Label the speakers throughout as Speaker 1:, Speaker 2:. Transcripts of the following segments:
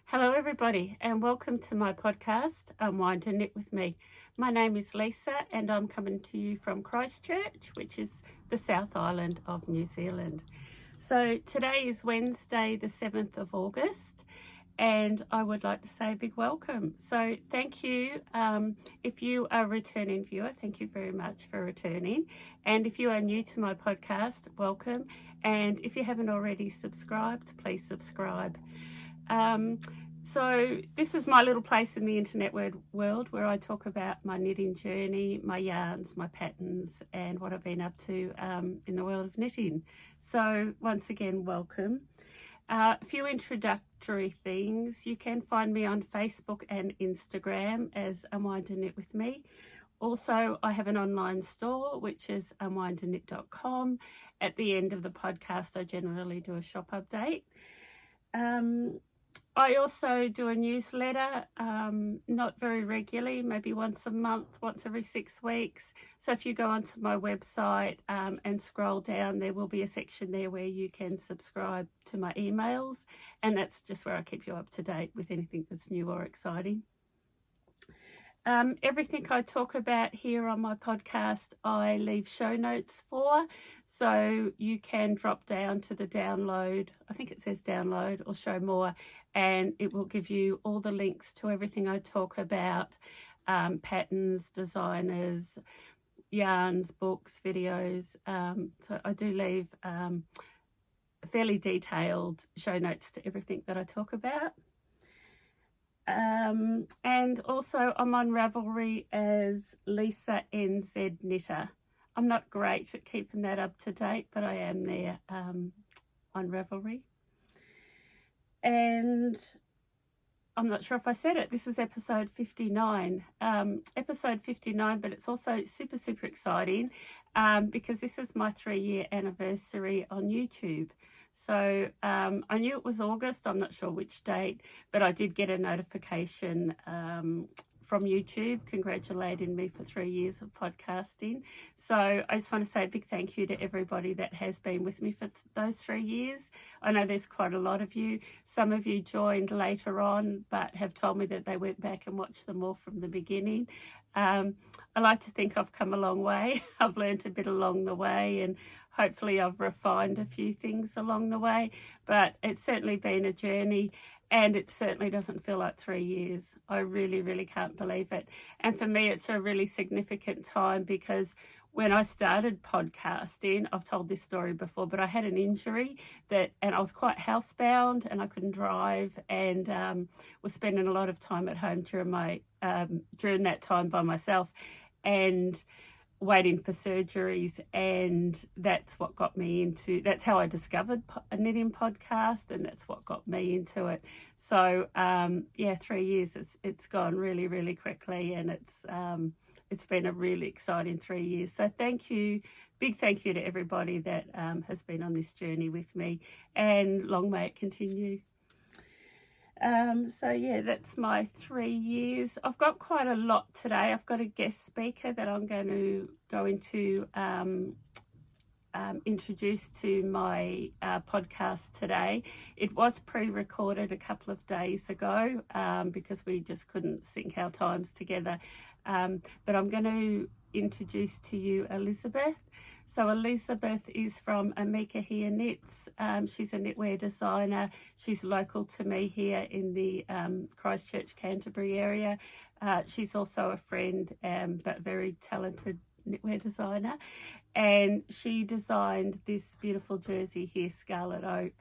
Speaker 1: Hello everybody and welcome to my podcast, Unwind and Knit with me. My name is Lisa and I'm coming to you from Christchurch, which is the South Island of New Zealand. So today is Wednesday the 7th of August and I would like to say a big welcome. So thank you. If you are a returning viewer, thank you very much for returning. And if you are new to my podcast, welcome. And if you haven't already subscribed, please subscribe. So this is my little place in the internet world where I talk about my knitting journey, my yarns, my patterns, and what I've been up to in the world of knitting. So once again, welcome. A few introductory things. You can find me on Facebook and Instagram as Unwind and Knit with me. Also, I have an online store, which is unwindandknit.com. At the end of the podcast, I generally do a shop update. I also do a newsletter, not very regularly, maybe once a month, once every 6 weeks. So if you go onto my website and scroll down, there will be a section there where you can subscribe to my emails. And that's just where I keep you up to date with anything that's new or exciting. Everything I talk about here on my podcast, I leave show notes for, so you can drop down to the download, I think it says download or show more, and it will give you all the links to everything I talk about, patterns, designers, yarns, books, videos. So I do leave fairly detailed show notes to everything that I talk about. And also I'm on Ravelry as Lisa NZ Knitter. I'm not great at keeping that up to date, but I am there on Ravelry. And I'm not sure if I said it, this is episode 59. Episode 59, but it's also super exciting because this is my 3-year anniversary on YouTube. So I knew it was August, I'm not sure which date, but I did get a notification from YouTube congratulating me for 3 years of podcasting. So I just want to say a big thank you to everybody that has been with me for those 3 years. I know there's quite a lot of you. Some of you joined later on but have told me that they went back and watched them all from the beginning. I like to think I've come a long way. I've learned a bit along the way and hopefully I've refined a few things along the way, but it's certainly been a journey and it certainly doesn't feel like 3 years. I really can't believe it. And for me, it's a really significant time because when I started podcasting, I've told this story before, but I had an injury and I was quite housebound and I couldn't drive and was spending a lot of time at home during that time by myself and waiting for surgeries, and that's how I discovered a knitting podcast, and that's what got me into it. So 3 years, it's gone really quickly, and it's been a really exciting 3 years. So big thank you to everybody that has been on this journey with me, and long may it continue. That's my 3 years. I've got quite a lot today. I've got a guest speaker that I'm going to go into introduce to my podcast today. It was pre-recorded a couple of days ago because we just couldn't sync our times together. But I'm going to introduce to you Elizabeth. So Elizabeth is from Amikihia Knits. She's a knitwear designer. She's local to me here in the Christchurch, Caidree area. She's also a friend, but very talented knitwear designer. And she designed this beautiful jersey here, Scarlet Oak.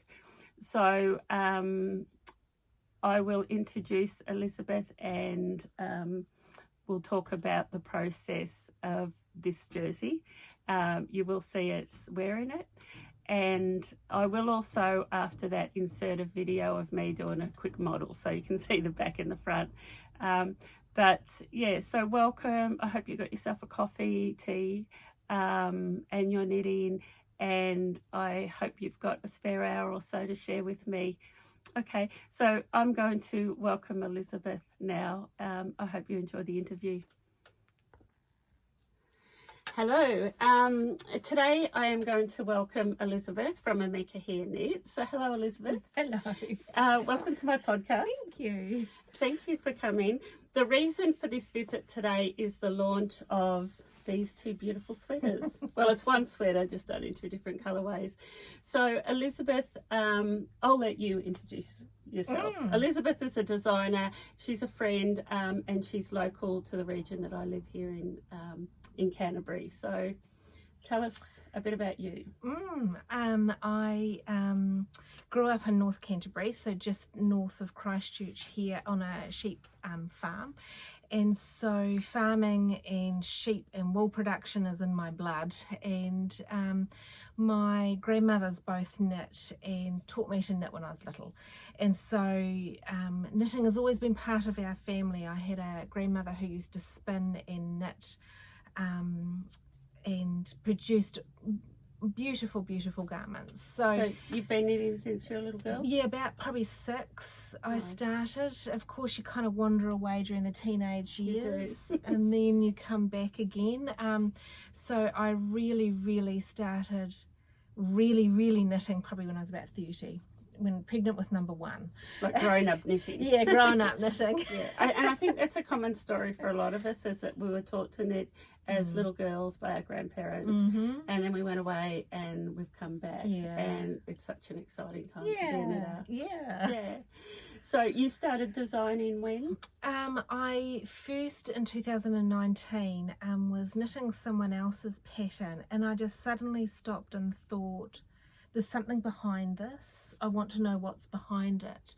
Speaker 1: So I will introduce Elizabeth and we'll talk about the process of this jersey. You will see it's wearing it, and I will also after that insert a video of me doing a quick model so you can see the back and the front. So welcome. I hope you got yourself a coffee, tea, and you're knitting, and I hope you've got a spare hour or so to share with me. Okay, so I'm going to welcome Elizabeth now. I hope you enjoy the interview. Hello. Today I am going to welcome Elizabeth from Amikihia Knits. So hello, Elizabeth.
Speaker 2: Hello.
Speaker 1: Welcome to my podcast.
Speaker 2: Thank you.
Speaker 1: Thank you for coming. The reason for this visit today is the launch of these two beautiful sweaters. Well, it's one sweater, just done in two different colorways. So Elizabeth, I'll let you introduce yourself. Elizabeth is a designer. She's a friend, and she's local to the region that I live here in Canterbury. So tell us a bit about you.
Speaker 2: I grew up in North Canterbury, so just north of Christchurch here on a sheep farm. And so farming and sheep and wool production is in my blood. And my grandmothers both knit and taught me to knit when I was little. And so knitting has always been part of our family. I had a grandmother who used to spin and knit and produced beautiful garments. So
Speaker 1: you've been knitting since you're a little girl?
Speaker 2: Yeah, about probably 6 I started. Of course, you kind of wander away during the teenage years and then you come back again. So I really started really knitting probably when I was about 30, when pregnant with number 1.
Speaker 1: Like grown up knitting.
Speaker 2: Yeah, grown up knitting.
Speaker 1: Yeah, and I think that's a common story for a lot of us, is that we were taught to knit as little girls by our grandparents, and then we went away and we've come back, and it's such an exciting time to be a knitter. Yeah. So you started designing when?
Speaker 2: I first in 2019 was knitting someone else's pattern, and I just suddenly stopped and thought, there's something behind this. I want to know what's behind it.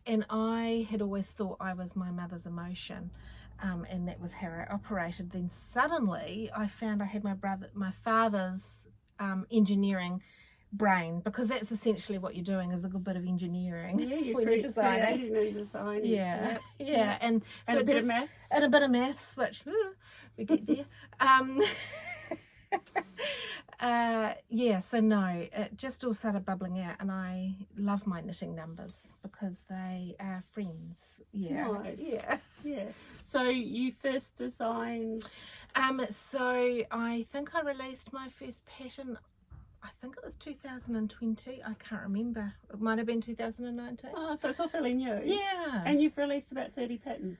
Speaker 2: And I had always thought I was my mother's emotion, and that was how I operated. Then suddenly I found I had my father's engineering brain, because that's essentially what you're doing, is a good bit of engineering when you're designing.
Speaker 1: And designing.
Speaker 2: Yeah. And so
Speaker 1: a bit of maths.
Speaker 2: And a bit of maths, which we get there. So no, it just all started bubbling out, and I love my knitting numbers because they are friends.
Speaker 1: Nice. Yeah. So you first designed?
Speaker 2: So I think I released my first pattern, I think it was 2020, I can't remember. It might have been 2019.
Speaker 1: Oh, so it's all fairly new.
Speaker 2: Yeah.
Speaker 1: And you've released about 30 patterns?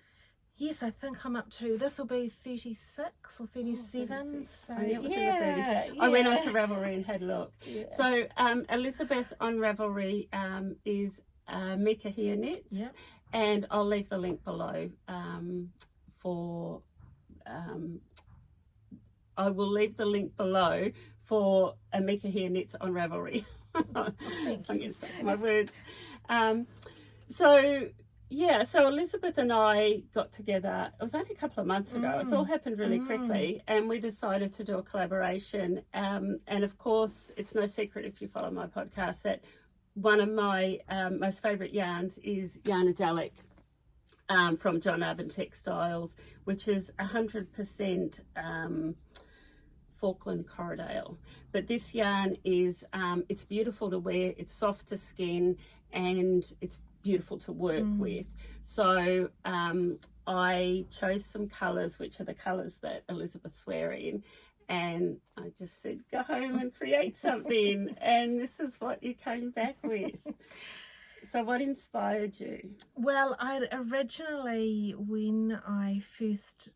Speaker 2: Yes, I think I'm up to, this will be 36 or 37. So
Speaker 1: I knew it was in the 30s. I went onto Ravelry and had a look. So Elizabeth on Ravelry is Amikihia Knits, and I'll leave the link below for I will leave the link below for Amikihia Knits on Ravelry. I'm getting stuck with my words. So Elizabeth and I got together, it was only a couple of months ago. It's all happened really quickly, and we decided to do a collaboration. And of course, it's no secret if you follow my podcast that one of my most favourite yarns is Yarnadelic from John Arbon Textiles, which is 100% Falkland Corriedale. But this yarn is, it's beautiful to wear, it's soft to skin, and it's beautiful to work with. So I chose some colours, which are the colours that Elizabeth's wearing, and I just said, go home and create something. And this is what you came back with. So what inspired you?
Speaker 2: Well, I originally, when I first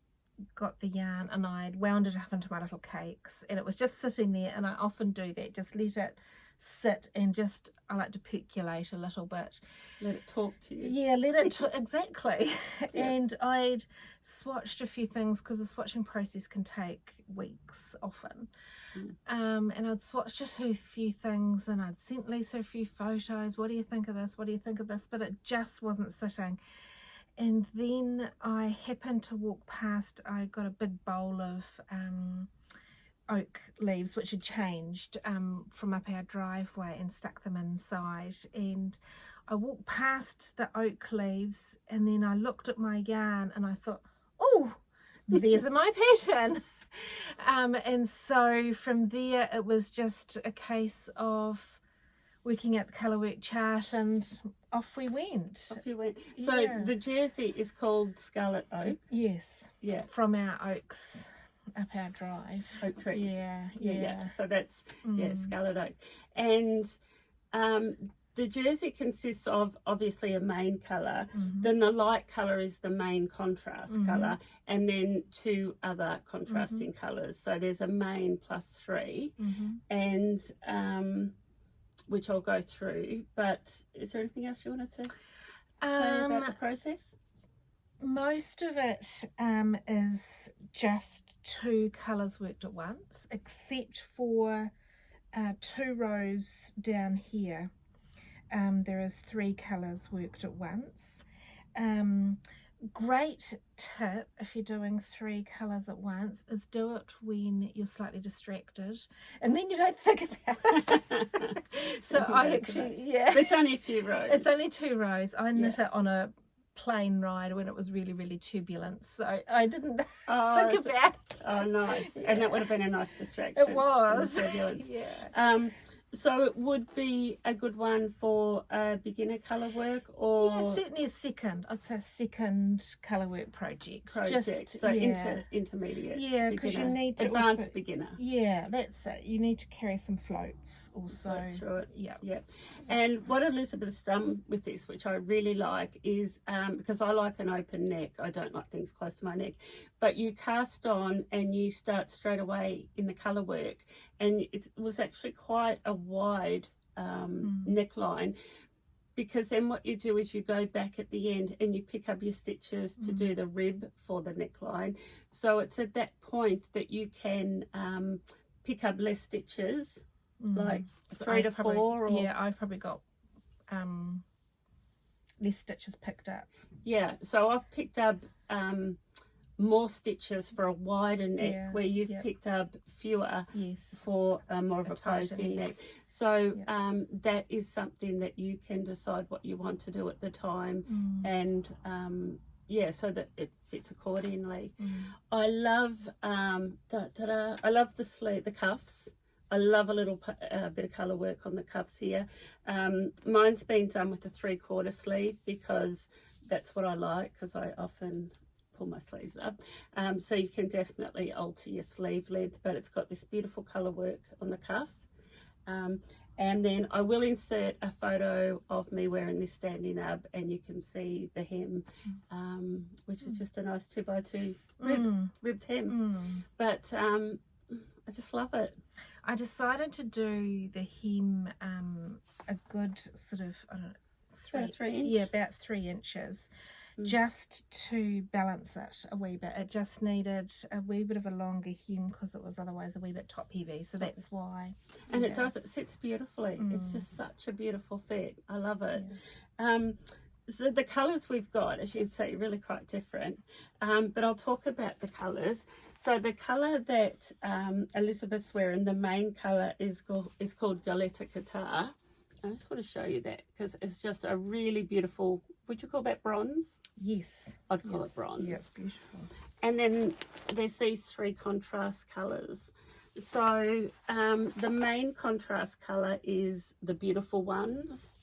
Speaker 2: got the yarn and I'd wound it up into my little cakes, and it was just sitting there, and I often do that, just let it sit and just, I like to percolate a little bit.
Speaker 1: Let it talk to you.
Speaker 2: Yeah, let it talk, exactly. And I'd swatched a few things, because the swatching process can take weeks often. And I'd swatched just a few things, and I'd sent Lisa a few photos. What do you think of this? What do you think of this? But it just wasn't sitting. And then I happened to walk past, I got a big bowl of oak leaves which had changed from up our driveway, and stuck them inside. And I walked past the oak leaves, and then I looked at my yarn and I thought, oh, there's my pattern. And so from there it was just a case of working out the colour work chart, and off we went.
Speaker 1: So the jersey is called Scarlet Oak?
Speaker 2: Yes.
Speaker 1: Yeah.
Speaker 2: From our oaks. up our drive.
Speaker 1: Oak trees.
Speaker 2: Yeah.
Speaker 1: So that's Scarlet Oak. And the jersey consists of obviously a main colour, then the light colour is the main contrast colour, and then 2 other contrasting colours. So there's a main plus 3, and which I'll go through. But is there anything else you wanted to say about the process?
Speaker 2: Most of it is just 2 colours worked at once, except for 2 rows down here. There is 3 colours worked at once. Great tip if you're doing 3 colours at once is do it when you're slightly distracted, and then you don't think about it. So I actually,
Speaker 1: it's only a few rows.
Speaker 2: It's only 2 rows. I knit it on a plane ride when it was really, really turbulent, so I didn't think about it.
Speaker 1: Oh, nice. And that would have been a nice distraction.
Speaker 2: It was.
Speaker 1: Turbulence.
Speaker 2: Yeah.
Speaker 1: So it would be a good one for beginner colour work, or
Speaker 2: certainly a second. I'd say a second colour work project. Just,
Speaker 1: so intermediate.
Speaker 2: Yeah, because you need to
Speaker 1: advanced
Speaker 2: also,
Speaker 1: beginner.
Speaker 2: Yeah, that's it. You need to carry some floats also.
Speaker 1: That's right.
Speaker 2: Yeah.
Speaker 1: And what Elizabeth's done with this, which I really like, is because I like an open neck. I don't like things close to my neck. But you cast on and you start straight away in the colour work. And it was actually quite a wide neckline, because then what you do is you go back at the end and you pick up your stitches to do the rib for the neckline. So it's at that point that you can pick up less stitches, like 3 to 4. Or...
Speaker 2: Yeah, I've probably got less stitches picked up.
Speaker 1: Yeah, so I've picked up more stitches for a wider neck, where you've picked up fewer for more of a closed-in neck. So that is something that you can decide what you want to do at the time, and so that it fits accordingly. I love I love the sleeve, the cuffs. I love a little bit of colour work on the cuffs here. Mine's been done with a 3/4 sleeve because that's what I like, because I often pull my sleeves up. So you can definitely alter your sleeve length, but it's got this beautiful colour work on the cuff. And then I will insert a photo of me wearing this standing up, and you can see the hem, which is just a nice 2x2 ribbed hem. But I just love it.
Speaker 2: I decided to do the hem a good sort of, I don't know,
Speaker 1: about 3 inch.
Speaker 2: Yeah, about 3 inches. Just to balance it a wee bit. It just needed a wee bit of a longer hem because it was otherwise a wee bit top heavy, so that's why.
Speaker 1: And it sits beautifully. It's just such a beautiful fit. I love it. So the colours we've got, as you can see, really quite different, but I'll talk about the colours. So the colour that Elizabeth's wearing, the main colour is called Galetta Qatar. I just want to show you that because it's just a really beautiful, would you call that bronze?
Speaker 2: Yes.
Speaker 1: I'd call it bronze.
Speaker 2: Yeah, beautiful.
Speaker 1: And then there's these 3 contrast colours. So the main contrast colour is the Beautiful Ones,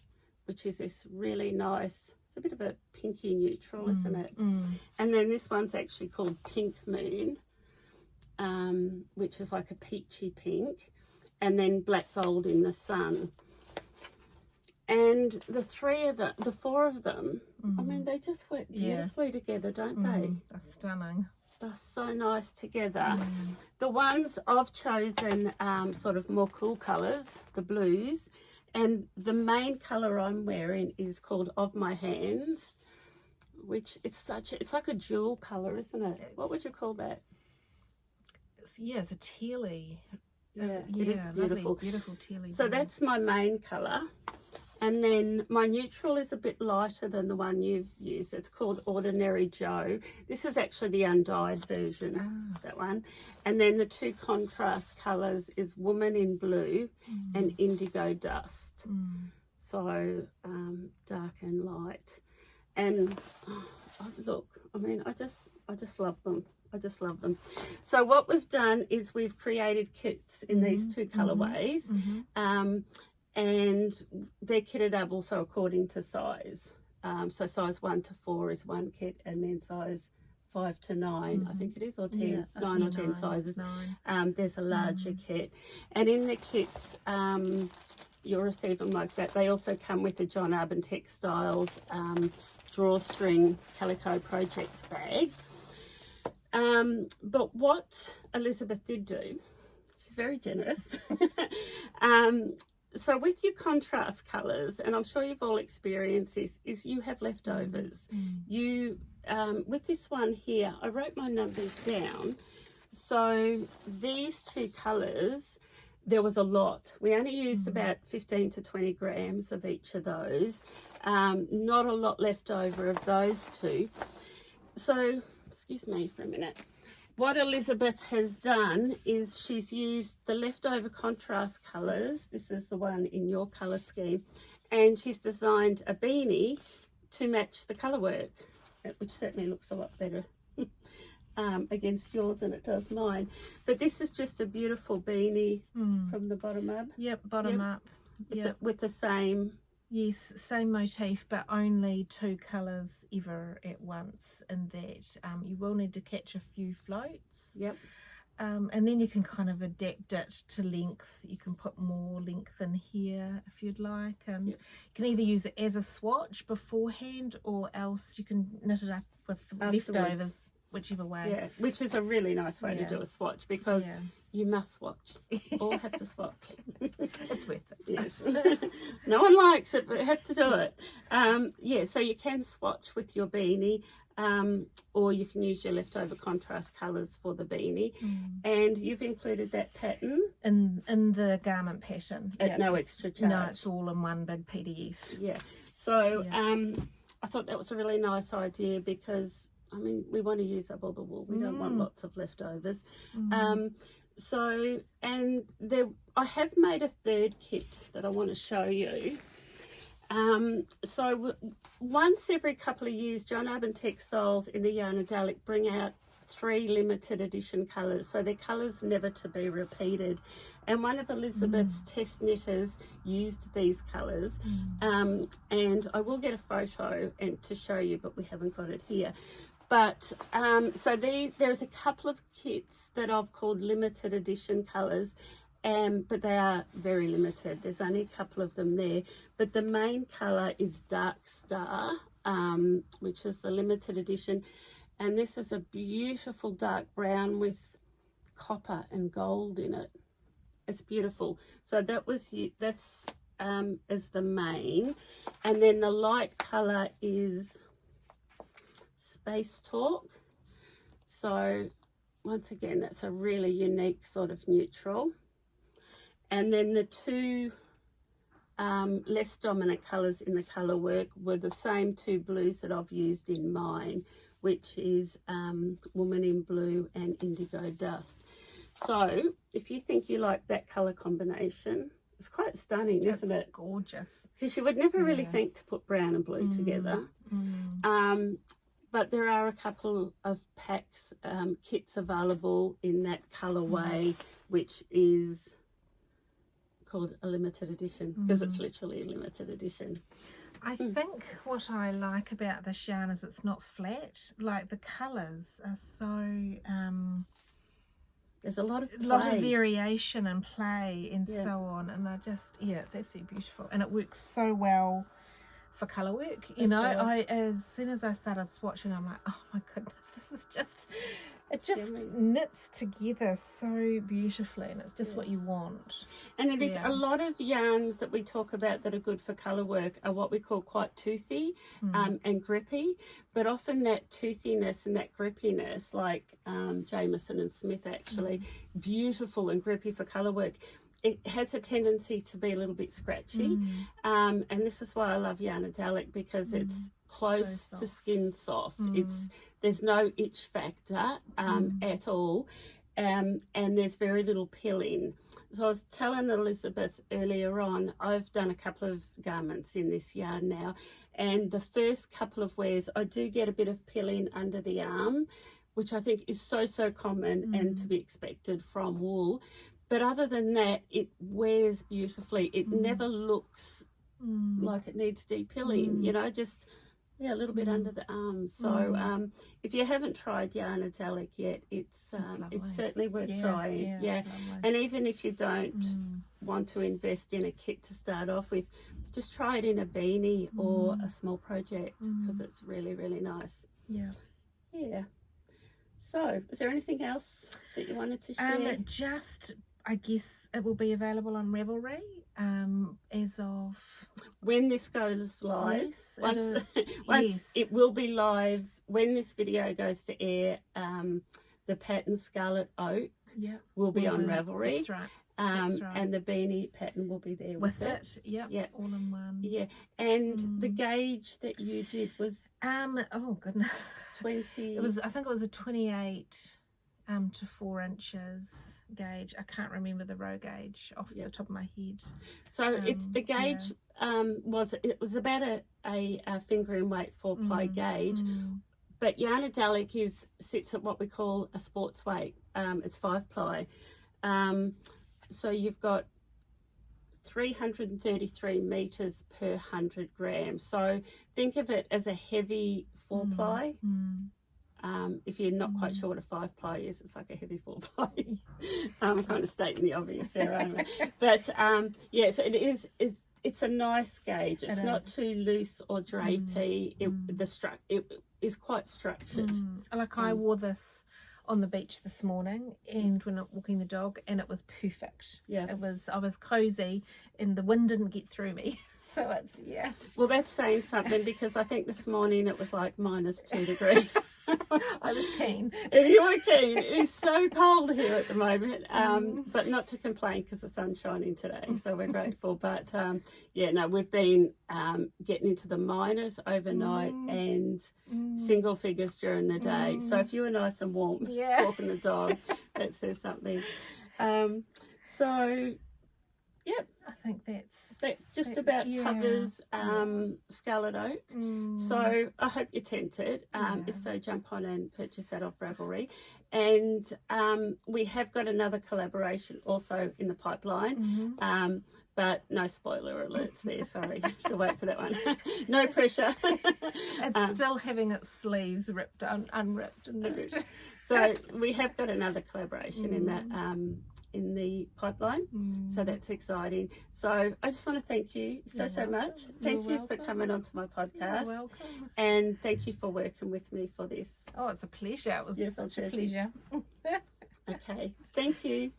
Speaker 1: which is this really nice, it's a bit of a pinky neutral, isn't it? And then this one's actually called Pink Moon, which is like a peachy pink, and then Black Gold in the Sun. And the 4 of them, I mean, they just work beautifully together, don't they?
Speaker 2: They're stunning.
Speaker 1: They're so nice together. The ones I've chosen sort of more cool colours, the blues, and the main colour I'm wearing is called Of My Hands, which it's like a jewel colour, isn't it? What would you call that?
Speaker 2: It's a tealy.
Speaker 1: Yeah, it is beautiful.
Speaker 2: Lovely, beautiful tealy.
Speaker 1: So that's my main colour. And then my neutral is a bit lighter than the one you've used. It's called Ordinary Joe. This is actually the undyed version, that one. And then the 2 contrast colours is Woman in Blue and Indigo Dust. So dark and light. And look, I mean, I just love them. I just love them. So what we've done is we've created kits in these 2 colourways. And they're kitted up also according to size. So size 1 to 4 is one kit, and then size 5 to 9, I think it is, or 10,
Speaker 2: Yeah,
Speaker 1: 9 or 10 sizes.
Speaker 2: 9.
Speaker 1: There's a larger kit, and in the kits you'll receive them like that. They also come with the John Arbon Textiles drawstring calico project bag. But what Elizabeth did do, she's very generous. So with your contrast colours, and I'm sure you've all experienced this, is you have leftovers. You with this one here, I wrote my numbers down. So these 2 colours, there was a lot. We only used about 15 to 20 grams of each of those. Not a lot left over of those 2. So, excuse me for a minute. What Elizabeth has done is she's used the leftover contrast colours. This is the one in your colour scheme. And she's designed a beanie to match the colour work, which certainly looks a lot better against yours than it does mine. But this is just a beautiful beanie from the bottom up.
Speaker 2: Yep, bottom up. Yep.
Speaker 1: With the same...
Speaker 2: Yes, same motif, but only 2 colours ever at once in that. You will need to catch a few floats.
Speaker 1: Yep.
Speaker 2: And then you can kind of adapt it to length. You can put more length in here if you'd like. And you can either use it as a swatch beforehand, or else you can knit it up with leftovers, whichever way.
Speaker 1: Yeah, which is a really nice way to do a swatch, because you must swatch. All have to swatch.
Speaker 2: It's worth it.
Speaker 1: Yes. No one likes it, but have to do it. Yeah, so you can swatch with your beanie, or you can use your leftover contrast colours for the beanie. And you've included that pattern
Speaker 2: in the garment pattern
Speaker 1: at no extra charge.
Speaker 2: No, it's all in one big PDF.
Speaker 1: Yeah. So I thought that was a really nice idea, because I mean, we want to use up all the wool. We don't want lots of leftovers. So, and there, I have made a 3rd kit that I want to show you. So once every couple of years, John Arbon Textiles in the Yarnadelic bring out 3 limited edition colours. So they're colours never to be repeated. And one of Elizabeth's test knitters used these colours. And I will get a photo and to show you, but we haven't got it here. But so there's a couple of kits that I've called limited edition colours, but they are very limited. There's only a couple of them there. But the main colour is Dark Star, which is the limited edition. And this is a beautiful dark brown with copper and gold in it. It's beautiful. So that's is the main. And then the light colour is Space Talk. So once again, that's a really unique sort of neutral. And then the 2 less dominant colours in the colour work were the same 2 blues that I've used in mine, which is Woman in Blue and Indigo Dust. So if you think you like that colour combination, it's quite stunning, isn't it?
Speaker 2: Gorgeous.
Speaker 1: Because you would never really think to put brown and blue together. But there are a couple of packs, kits available in that colourway, which is called a limited edition, because it's literally a limited edition.
Speaker 2: I think what I like about this yarn is it's not flat. Like, the colours are so...
Speaker 1: there's a lot of
Speaker 2: variation and play and so on, and I just it's absolutely beautiful, and it works so well for colour work. You know, as soon as I started swatching, I'm like, oh my goodness, this is just, it just knits together so beautifully, and it's just what you want.
Speaker 1: And it is a lot of yarns that we talk about that are good for colour work are what we call quite toothy and grippy, but often that toothiness and that grippiness, like Jameson and Smith actually, beautiful and grippy for colour work. It has a tendency to be a little bit scratchy, and this is why I love Yarnadelic, because it's close to skin soft. There's no itch factor at all, and there's very little pilling. So I was telling Elizabeth earlier on, I've done a couple of garments in this yarn now, and the first couple of wears I do get a bit of pilling under the arm, which I think is so common and to be expected from wool. But other than that, it wears beautifully. It never looks like it needs deep pilling, you know, just Yeah, a little bit under the arms. So if you haven't tried Yarnadelic yet, it's certainly worth trying. Yeah. And even if you don't want to invest in a kit to start off with, just try it in a beanie or a small project, because it's really, really nice.
Speaker 2: Yeah.
Speaker 1: Yeah. So is there anything else that you wanted to share?
Speaker 2: Just, I guess it will be available on Ravelry as of
Speaker 1: when this goes live.
Speaker 2: Yes,
Speaker 1: once it will be live when this video goes to air. The pattern Scarlet Oak will be on Ravelry.
Speaker 2: That's right. That's right.
Speaker 1: And the beanie pattern will be there with it.
Speaker 2: Yeah, all in one.
Speaker 1: Yeah, and the gauge that you did was
Speaker 2: oh goodness,
Speaker 1: 20.
Speaker 2: I think it was a 28 to 4 inches gauge. I can't remember the row gauge off the top of my head.
Speaker 1: So it's the gauge was about a finger in weight 4-ply gauge. But Yarnadelic sits at what we call a sports weight. It's 5-ply. So you've got 333 meters per 100 grams. So think of it as a heavy 4-ply. If you're not quite sure what a 5-ply is, it's like a heavy 4-ply. I'm kind of stating the obvious there, aren't I? But yeah, so it's a nice gauge. It's not too loose or drapey. It is quite structured.
Speaker 2: Like I wore this on the beach this morning, and when I'm walking the dog, and it was perfect. Yeah, I was cozy, and the wind didn't get through me. So it's
Speaker 1: Well, that's saying something, because I think this morning it was like -2 degrees.
Speaker 2: I was keen.
Speaker 1: And you were keen. It's so cold here at the moment, but not to complain, because the sun's shining today, so we're grateful. But yeah, no, we've been getting into the minors overnight and single figures during the day. So if you were nice and warm walking the dog, that says something. So yep,
Speaker 2: I think
Speaker 1: that just about covers Scarlet Oak. So I hope you're tempted. If so, jump on and purchase that off Ravelry. And we have got another collaboration also in the pipeline. But no spoiler alerts there, sorry. You have to wait for that one. No pressure.
Speaker 2: It's still having its sleeves ripped, unripped.
Speaker 1: So we have got another collaboration in that in the pipeline, so that's exciting. So I just want to thank you so much. Thank you for coming onto my podcast.
Speaker 2: You're welcome.
Speaker 1: And thank you for working with me for this.
Speaker 2: Oh, it's a pleasure. It was such a pleasure.
Speaker 1: Okay, thank you.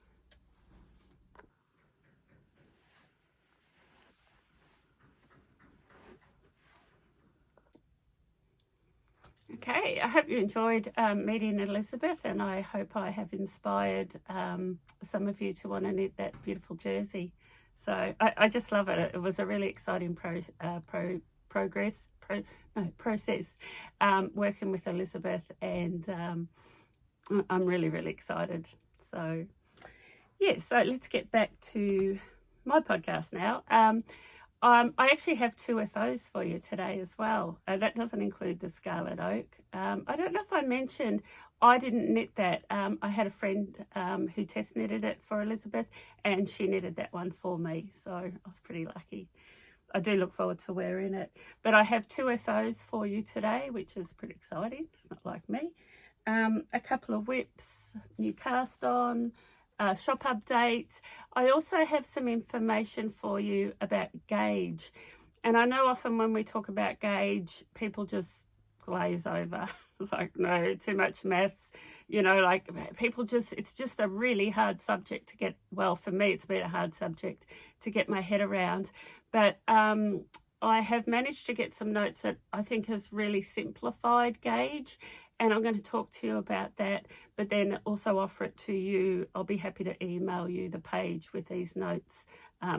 Speaker 1: Okay, I hope you enjoyed meeting Elizabeth, and I hope I have inspired some of you to want to knit that beautiful jersey. So I just love it. It was a really exciting process working with Elizabeth, and I'm really, really excited. So yeah, so let's get back to my podcast now. I actually have 2 FOs for you today as well. That doesn't include the Scarlet Oak. I don't know if I mentioned, I didn't knit that. I had a friend who test knitted it for Elizabeth, and she knitted that one for me. So I was pretty lucky. I do look forward to wearing it. But I have 2 FOs for you today, which is pretty exciting. It's not like me. A couple of whips, new cast on, shop updates. I also have some information for you about gauge, and I know often when we talk about gauge, people just glaze over. It's like, no, too much maths, you know, like people just, it's just a really hard subject to get, well, for me it's been a hard subject to get my head around. But I have managed to get some notes that I think has really simplified gauge, and I'm going to talk to you about that, but then also offer it to you. I'll be happy to email you the page with these notes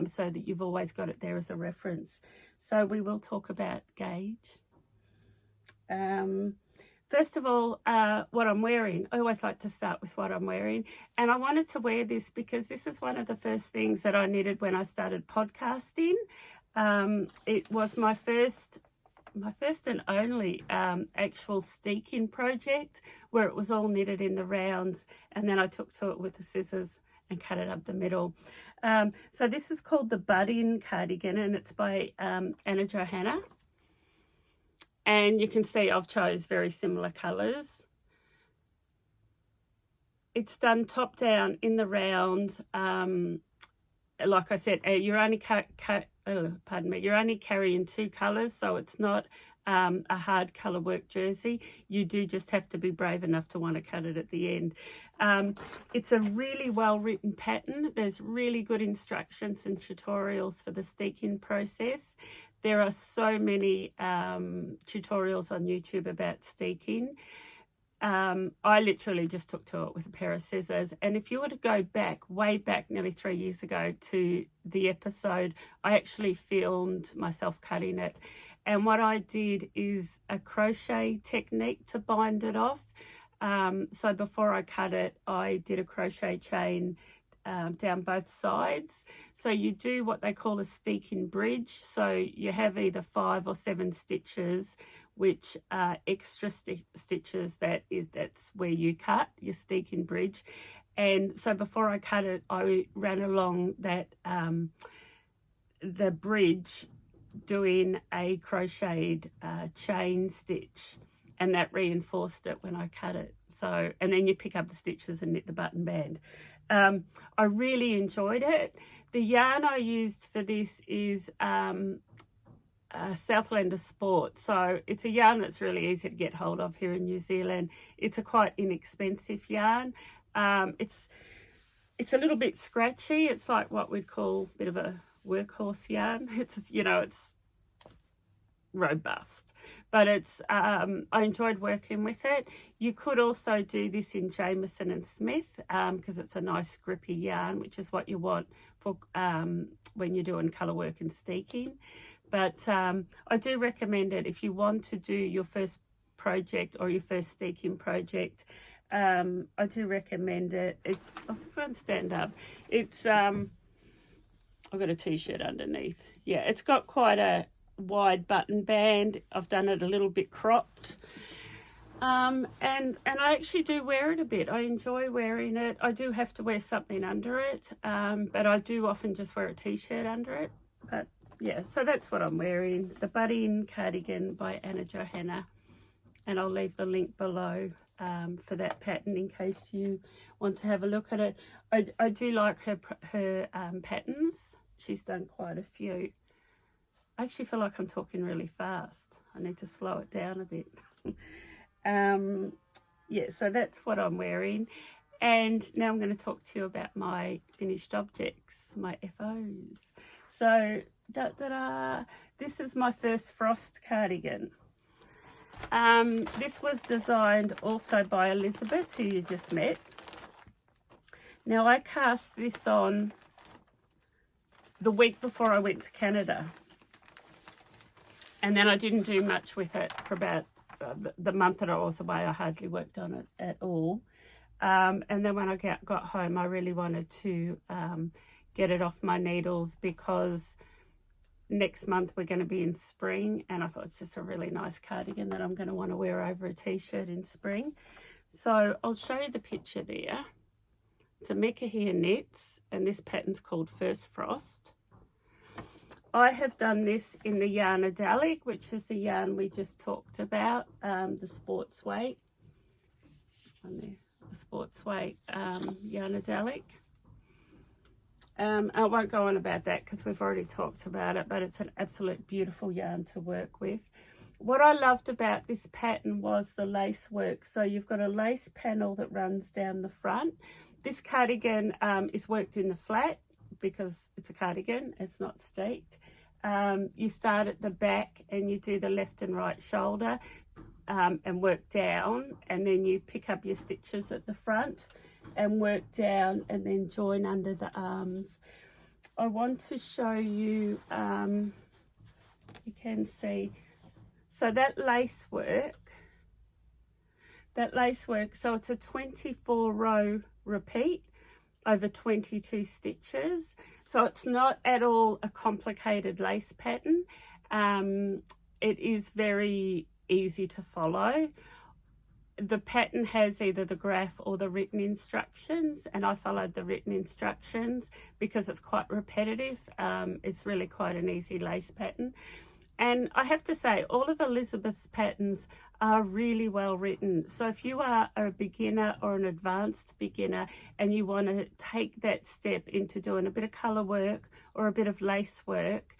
Speaker 1: so that you've always got it there as a reference. So we will talk about gauge. First of all, what I'm wearing. I always like to start with what I'm wearing. And I wanted to wear this because this is one of the first things that I knitted when I started podcasting. It was my first and only actual steeking project, where it was all knitted in the rounds, and then I took to it with the scissors and cut it up the middle. So this is called the Budding Cardigan, and it's by Johanna. And you can see I've chose very similar colours. It's done top down in the round. Like I said, you're only you're only carrying 2 colours, so it's not a hard colour work jersey. You do just have to be brave enough to want to cut it at the end. It's a really well written pattern. There's really good instructions and tutorials for the steeking process. There are so many tutorials on YouTube about steeking. I literally just took to it with a pair of scissors, and if you were to go back, way back, nearly 3 years ago, to the episode, I actually filmed myself cutting it, and what I did is a crochet technique to bind it off. So before I cut it, I did a crochet chain down both sides. So you do what they call a steeking bridge, so you have either 5 or 7 stitches, which are extra stitches. That's where you cut your steeking bridge. And so before I cut it, I ran along that the bridge doing a crocheted chain stitch, and that reinforced it when I cut it. So, and then you pick up the stitches and knit the button band. I really enjoyed it. The yarn I used for this is Southlander Sport, so it's a yarn that's really easy to get hold of here in New Zealand. It's a quite inexpensive yarn. It's a little bit scratchy. It's like what we'd call a bit of a workhorse yarn. It's, you know, it's robust, but it's I enjoyed working with it. You could also do this in Jameson and Smith because it's a nice grippy yarn, which is what you want for when you're doing colour work and steeking. But I do recommend it if you want to do your first project or your first steeking project. I do recommend it. It's, I'll see if I can stand up. It's I've got a t-shirt underneath. Yeah, it's got quite a wide button band. I've done it a little bit cropped. And I actually do wear it a bit. I enjoy wearing it. I do have to wear something under it, but I do often just wear a t-shirt under it. But yeah, so that's what I'm wearing. The Budding Cardigan by Johanna, and I'll leave the link below for that pattern in case you want to have a look at it. I do like her patterns. She's done quite a few. I actually feel like I'm talking really fast. I need to slow it down a bit. Yeah, so that's what I'm wearing. And now I'm going to talk to you about my finished objects, my FOs. So, this is my first frost cardigan. This was designed also by Elizabeth, who you just met. Now, I cast this on the week before I went to Canada. And then I didn't do much with it for about the month that I was away. I hardly worked on it at all. And then when I got home, I really wanted to get it off my needles because next month we're going to be in spring, and I thought it's just a really nice cardigan that I'm going to want to wear over a t-shirt in spring. So I'll show you the picture there. It's Amikihia knits, and this pattern's called First Frost. I have done this in the Yarnadelic, which is the yarn we just talked about, the sports weight. On there, the sports weight Yarnadelic. I won't go on about that because we've already talked about it, but it's an absolute beautiful yarn to work with. What I loved about this pattern was the lace work. So you've got a lace panel that runs down the front. This cardigan is worked in the flat because it's a cardigan, it's not steeked. You start at the back and you do the left and right shoulder and work down, and then you pick up your stitches at the front and work down and then join under the arms. I want to show you, you can see, so that lace work, so it's a 24 row repeat over 22 stitches. So it's not at all a complicated lace pattern. It is very easy to follow. The pattern has either the graph or the written instructions, and I followed the written instructions because it's quite repetitive. It's really quite an easy lace pattern. And I have to say, all of Elizabeth's patterns are really well written. So if you are a beginner or an advanced beginner and you want to take that step into doing a bit of colour work or a bit of lace work,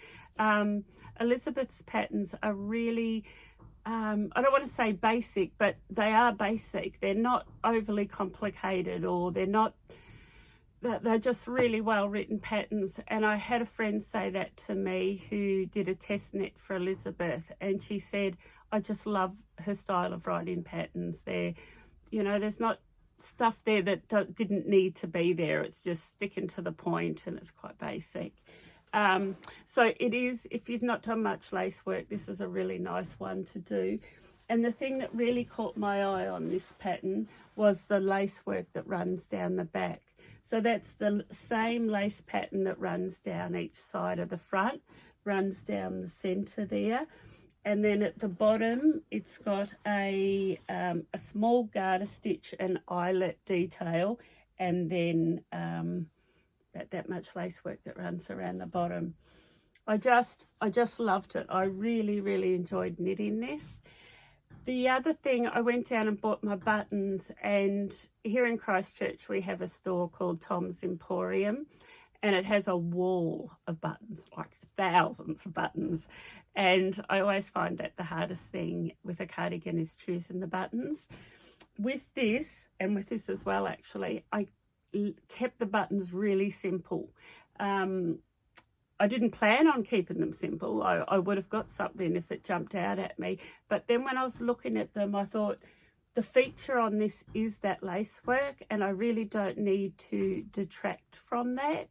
Speaker 1: Elizabeth's patterns are really, I don't want to say basic, but they are basic. They're not overly complicated, or they're just really well written patterns. And I had a friend say that to me who did a test knit for Elizabeth, and she said, I just love her style of writing patterns. There's not stuff there that didn't need to be there. It's just sticking to the point, and it's quite basic. So it is, if you've not done much lace work, this is a really nice one to do. And the thing that really caught my eye on this pattern was the lace work that runs down the back. So that's the same lace pattern that runs down each side of the front, runs down the centre there. And then at the bottom, it's got a small garter stitch and eyelet detail, and then that much lace work that runs around the bottom. I just loved it. I really, really enjoyed knitting this. The other thing, I went down and bought my buttons, and here in Christchurch we have a store called Tom's Emporium, and it has a wall of buttons, like thousands of buttons. And I always find that the hardest thing with a cardigan is choosing the buttons. With this, and with this as well actually, I kept the buttons really simple. I didn't plan on keeping them simple. I would have got something if it jumped out at me. But then when I was looking at them, I thought the feature on this is that lace work, and I really don't need to detract from that.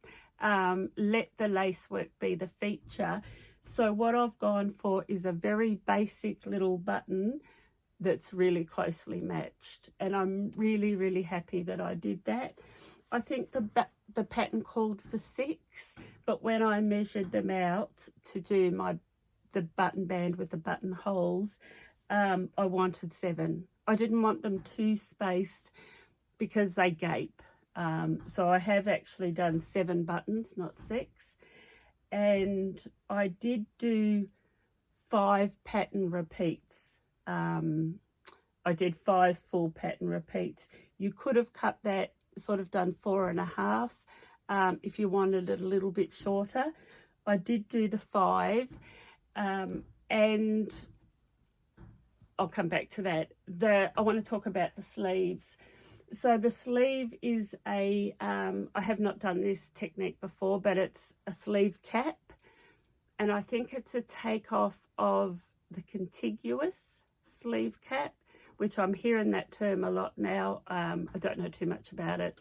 Speaker 1: Let the lace work be the feature. So what I've gone for is a very basic little button that's really closely matched. And I'm really, really happy that I did that. I think the pattern called for 6, but when I measured them out to do the button band with the buttonholes, I wanted 7. I didn't want them too spaced because they gape. So I have actually done 7 buttons, not 6. And I did do 5 pattern repeats. I did 5 full pattern repeats. You could have cut that, sort of done 4.5 if you wanted it a little bit shorter. I did do the 5, and I'll come back to that. I want to talk about the sleeves. So the sleeve is I have not done this technique before, but it's a sleeve cap, and I think it's a takeoff of the contiguous sleeve cap, which I'm hearing that term a lot now. I don't know too much about it.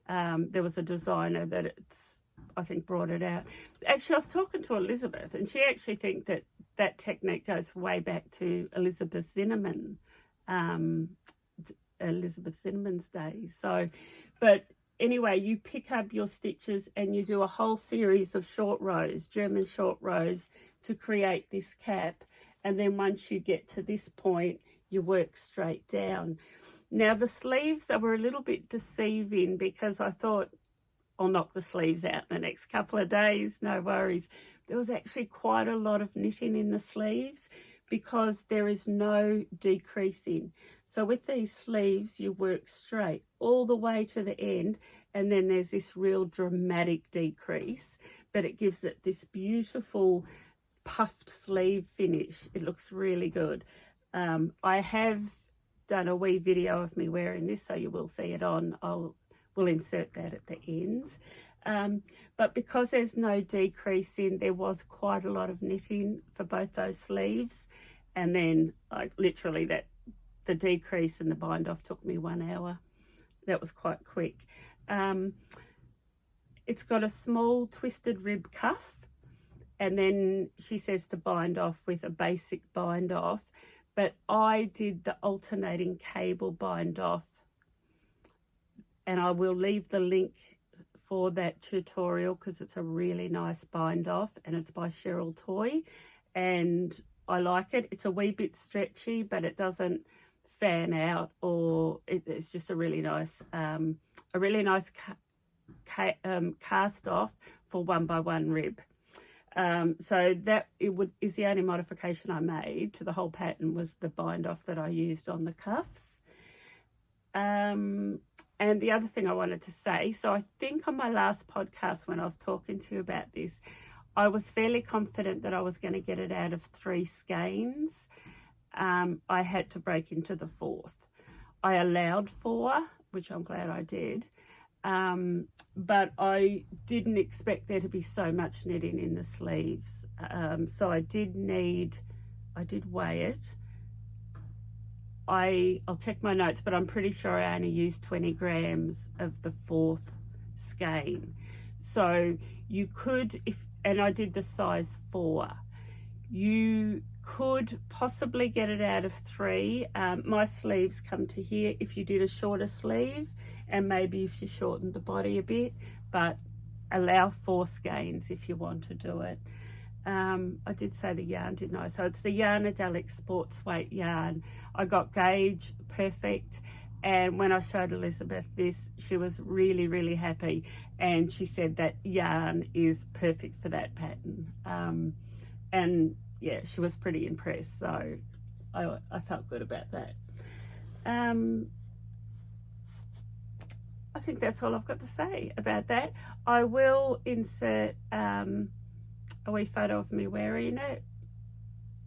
Speaker 1: There was a designer that I think brought it out. Actually, I was talking to Elizabeth, and she actually thinks that technique goes way back to Elizabeth Zinnemann's days. So, but anyway, you pick up your stitches and you do a whole series of short rows, German short rows, to create this cap. And then once you get to this point, you work straight down. Now the sleeves, they were a little bit deceiving because I thought I'll knock the sleeves out in the next couple of days, no worries. There was actually quite a lot of knitting in the sleeves because there is no decreasing. So with these sleeves, you work straight all the way to the end, and then there's this real dramatic decrease, but it gives it this beautiful puffed sleeve finish. It looks really good. I have done a wee video of me wearing this, so you will see it on. We'll insert that at the ends. But because there's no decreasing, there was quite a lot of knitting for both those sleeves. And then like literally the decrease and the bind off took me 1 hour. That was quite quick. It's got a small twisted rib cuff, and then she says to bind off with a basic bind off, but I did the alternating cable bind off, and I will leave the link for that tutorial because it's a really nice bind off, and it's by Cheryl Toy, and I like it. It's a wee bit stretchy, but it doesn't fan out, or it's just a really nice cast off for 1x1 rib. So that is the only modification I made to the whole pattern, was the bind off that I used on the cuffs. And the other thing I wanted to say, so I think on my last podcast when I was talking to you about this, I was fairly confident that I was going to get it out of 3 skeins. I had to break into the 4th. I allowed 4, which I'm glad I did, but I didn't expect there to be so much knitting in the sleeves. So I did weigh it. I'll check my notes, but I'm pretty sure I only used 20 grams of the 4th skein. So you could, and I did the size 4. You could possibly get it out of 3. My sleeves come to here if you did a shorter sleeve, and maybe if you shortened the body a bit, but allow 4 skeins if you want to do it. I did say the yarn, didn't I? So it's the Yarnadelic sports weight yarn. I got gauge perfect, and when I showed Elizabeth this, she was really, really happy, and she said that yarn is perfect for that pattern. And yeah, she was pretty impressed, so I felt good about that. I think that's all I've got to say about that. I will insert a wee photo of me wearing it.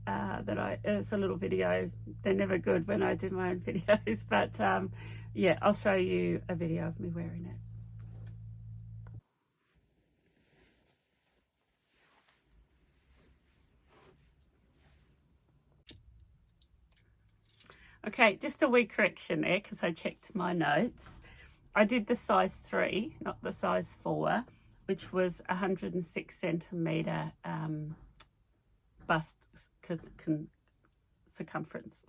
Speaker 1: It's a little video. They're never good when I do my own videos, but yeah, I'll show you a video of me wearing it. Okay, just a wee correction there because I checked my notes. I did the size 3, not the size 4, which was 106 centimetre bust circumference.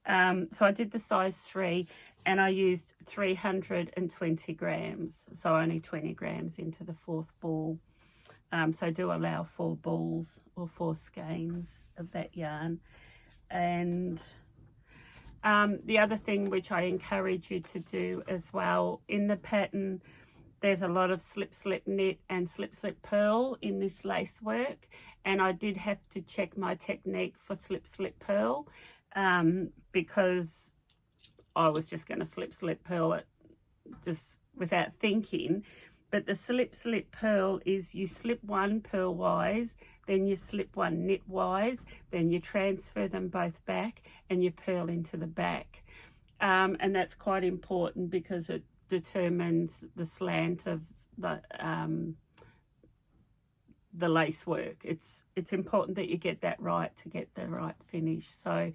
Speaker 1: So I did the size 3, and I used 320 grams, so only 20 grams into the 4th ball. So I do allow 4 balls or 4 skeins of that yarn. And the other thing which I encourage you to do as well, in the pattern there's a lot of slip knit and slip purl in this lace work, and I did have to check my technique for slip purl because I was just going to slip purl it just without thinking. But the slip purl is you slip one purl-wise, then you slip one knit-wise, then you transfer them both back and you purl into the back. And that's quite important because it determines the slant of the lace work. It's important that you get that right to get the right finish. So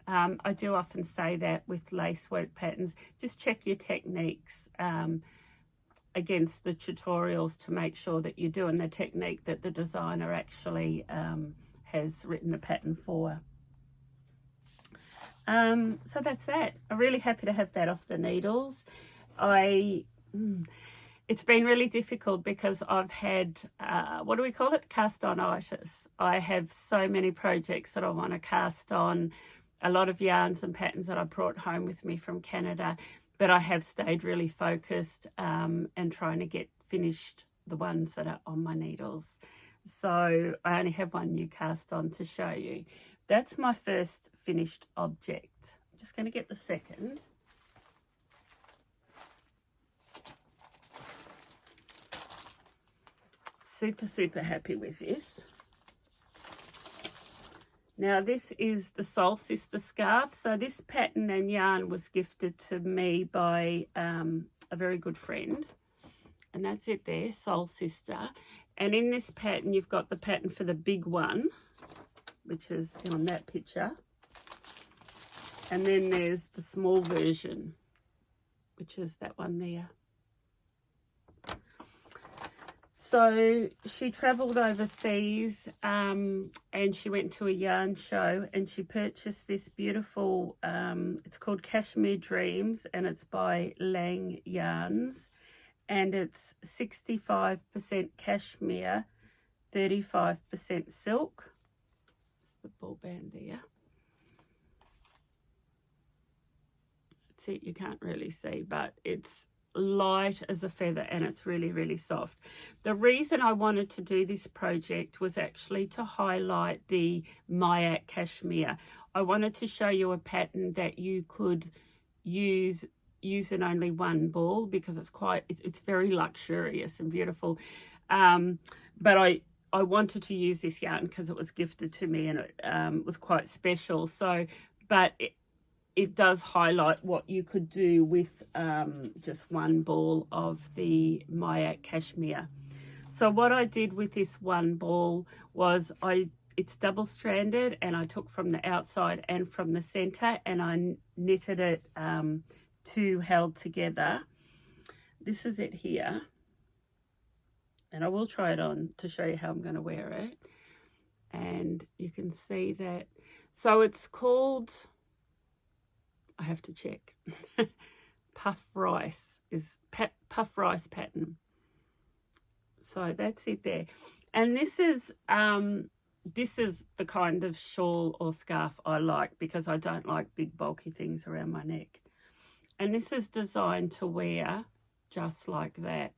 Speaker 1: I do often say that with lace work patterns, just check your techniques against the tutorials to make sure that you're doing the technique that the designer actually has written the pattern for. So that's that. I'm really happy to have that off the needles. It's been really difficult because I've had what do we call it, cast-on-itis. I have so many projects that I want to cast on, a lot of yarns and patterns that I brought home with me from Canada, but I have stayed really focused and trying to get finished the ones that are on my needles. So I only have one new cast on to show you. That's my first finished object. I'm just going to get the second. Super happy with this. Now this is the Soul Sister scarf. So this pattern and yarn was gifted to me by a very good friend, and that's it there, Soul Sister. And in this pattern you've got the pattern for the big one, which is on that picture, and then there's the small version, which is that one there. So she travelled overseas and she went to a yarn show and she purchased this beautiful, it's called Cashmere Dreams, and it's by Lang Yarns, and it's 65% cashmere, 35% silk. That's the ball band there. That's it, you can't really see, but it's light as a feather, and it's really, really soft. The reason I wanted to do this project was actually to highlight the mYak cashmere. I wanted to show you a pattern that you could use in only one ball, because it's very luxurious and beautiful. But I wanted to use this yarn because it was gifted to me, and it was quite special. So, but it does highlight what you could do with just one ball of the mYak cashmere. So what I did with this one ball was it's double stranded, and I took from the outside and from the center, and I knitted it two held together. This is it here, and I will try it on to show you how I'm going to wear it. And you can see that. So it's called, I have to check, puff rice pattern. So that's it there. And this is the kind of shawl or scarf I like, because I don't like big bulky things around my neck. And this is designed to wear just like that.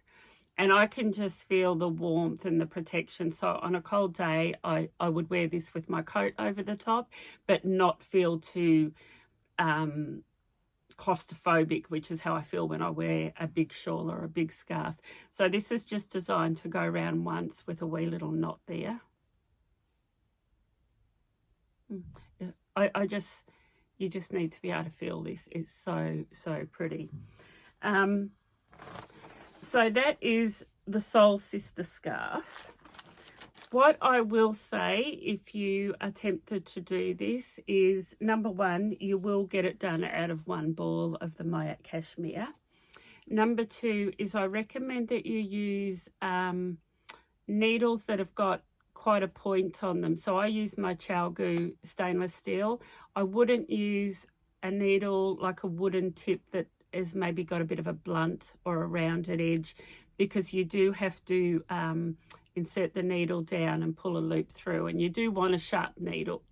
Speaker 1: And I can just feel the warmth and the protection. So on a cold day, I would wear this with my coat over the top, but not feel too claustrophobic, which is how I feel when I wear a big shawl or a big scarf. So this is just designed to go around once with a wee little knot there. You just need to be able to feel this. It's so pretty. So that is the Soul Sister scarf. What I will say, if you are tempted to do this, is number one, you will get it done out of one ball of the mYak cashmere. Number two is I recommend that you use needles that have got quite a point on them. So I use my chiaoGoo stainless steel. I wouldn't use a needle like a wooden tip that has maybe got a bit of a blunt or a rounded edge, because you do have to insert the needle down and pull a loop through, and you do want a sharp needle,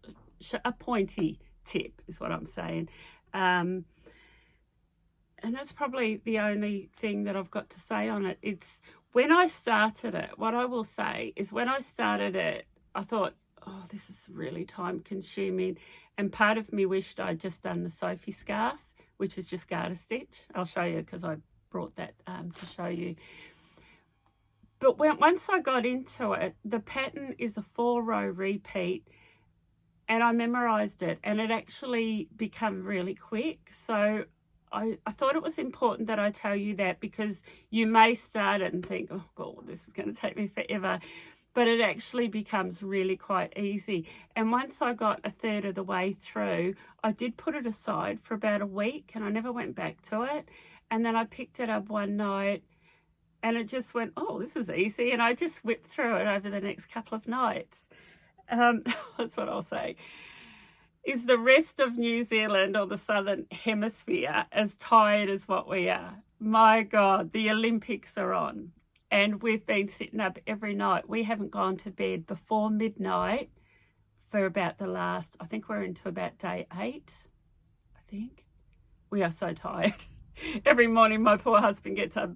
Speaker 1: a pointy tip is what I'm saying. And that's probably the only thing that I've got to say on it. It's when I started it, what I will say is when I started it, I thought, oh, this is really time consuming. And part of me wished I'd just done the Sophie scarf, which is just garter stitch. I'll show you because I brought that to show you. But once I got into it, the pattern is a 4-row repeat, and I memorized it, and it actually became really quick. So I thought it was important that I tell you that, because you may start it and think, oh God, this is going to take me forever. But it actually becomes really quite easy. And once I got a third of the way through, I did put it aside for about a week, and I never went back to it. And then I picked it up one night, and it just went, oh, this is easy. And I just whipped through it over the next couple of nights. That's what I'll say. Is the rest of New Zealand or the Southern Hemisphere as tired as what we are? My God, the Olympics are on. And we've been sitting up every night. We haven't gone to bed before midnight for about the last, I think we're into about day 8, I think. We are so tired. Every morning my poor husband gets up,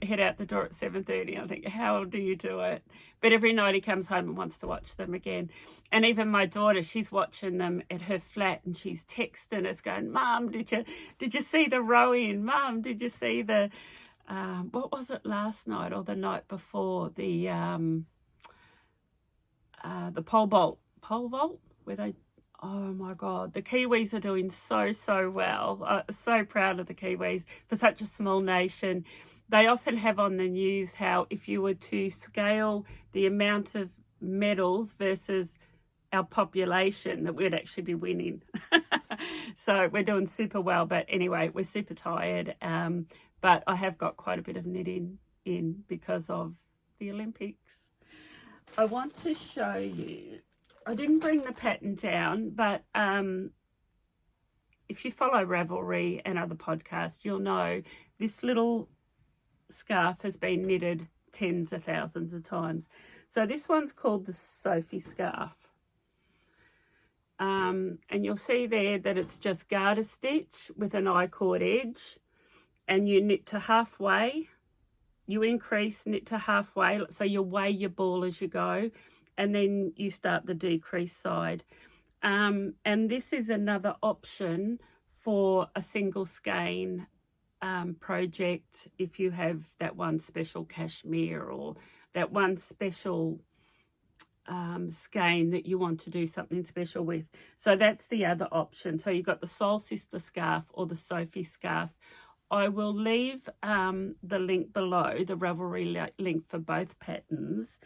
Speaker 1: head out the door at 7:30. I think, how do you do it? But every night he comes home and wants to watch them again. And even my daughter, she's watching them at her flat, and she's texting us going, Mum, did you see the rowing? Mum, did you see the what was it last night or the night before, the pole vault where they, oh my God, the Kiwis are doing so well. So proud of the Kiwis for such a small nation. They often have on the news how if you were to scale the amount of medals versus our population, that we'd actually be winning. So we're doing super well. But anyway, we're super tired. But I have got quite a bit of knitting in because of the Olympics. I want to show you, I didn't bring the pattern down, but if you follow Ravelry and other podcasts, you'll know this little scarf has been knitted tens of thousands of times. So this one's called the Sophie scarf. And you'll see there that it's just garter stitch with an I-cord edge. and you knit to halfway. You increase, knit to halfway, so you weigh your ball as you go, and then you start the decrease side. And this is another option for a single skein project if you have that one special cashmere or that one special skein that you want to do something special with. So that's the other option. So you've got the Soul Sister scarf or the Sophie scarf. I will leave the link below, the Ravelry link for both patterns.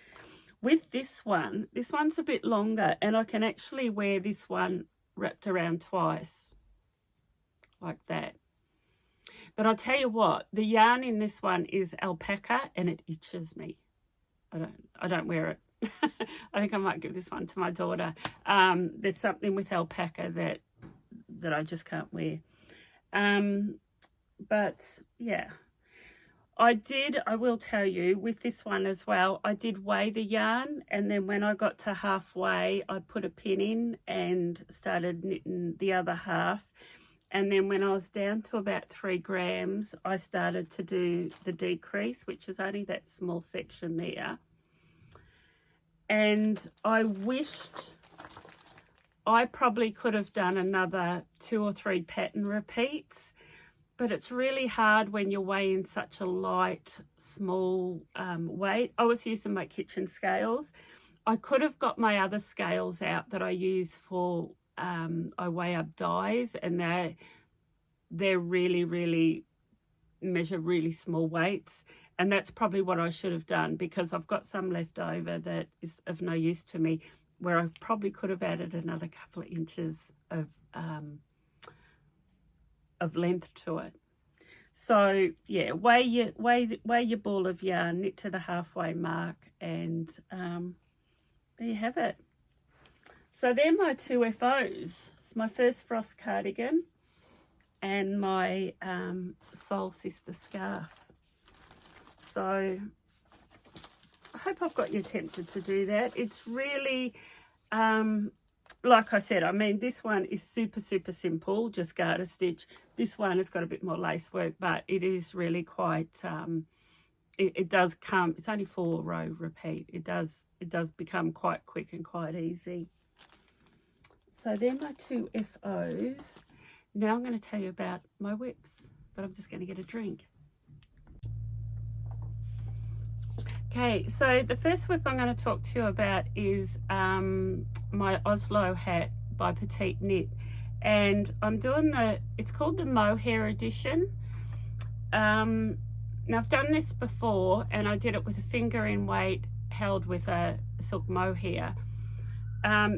Speaker 1: With this one's a bit longer, and I can actually wear this one wrapped around twice, like that. But I'll tell you what, the yarn in this one is alpaca, and it itches me. I don't wear it. I think I might give this one to my daughter. There's something with alpaca that I just can't wear. But yeah, I will tell you, with this one as well, I did weigh the yarn, and then when I got to halfway, I put a pin in and started knitting the other half. And then when I was down to about 3 grams, I started to do the decrease, which is only that small section there. And I wished I probably could have done another 2 or 3 pattern repeats, but it's really hard when you're weighing such a light, small weight. I was using my kitchen scales. I could have got my other scales out that I use for, I weigh up dyes, and they're really, really measure really small weights. And that's probably what I should have done, because I've got some left over that is of no use to me, where I probably could have added another couple of inches of length to it. So yeah, weigh your ball of yarn, knit to the halfway mark, and there you have it. So they're my 2 FOs. It's my first frost cardigan and my Soul Sister scarf. So I hope I've got you tempted to do that. It's really, like I said, I mean, this one is super, super simple, just garter stitch. This one has got a bit more lace work, but it is really quite, it does come, it's only 4 row repeat. It does become quite quick and quite easy. So they're my 2 FOs. Now I'm going to tell you about my whips, but I'm just going to get a drink. Okay, so the first whip I'm going to talk to you about is my Oslo Hat by Petite Knit, and I'm doing it's called the mohair edition. Now I've done this before, and I did it with a finger in weight held with a silk mohair.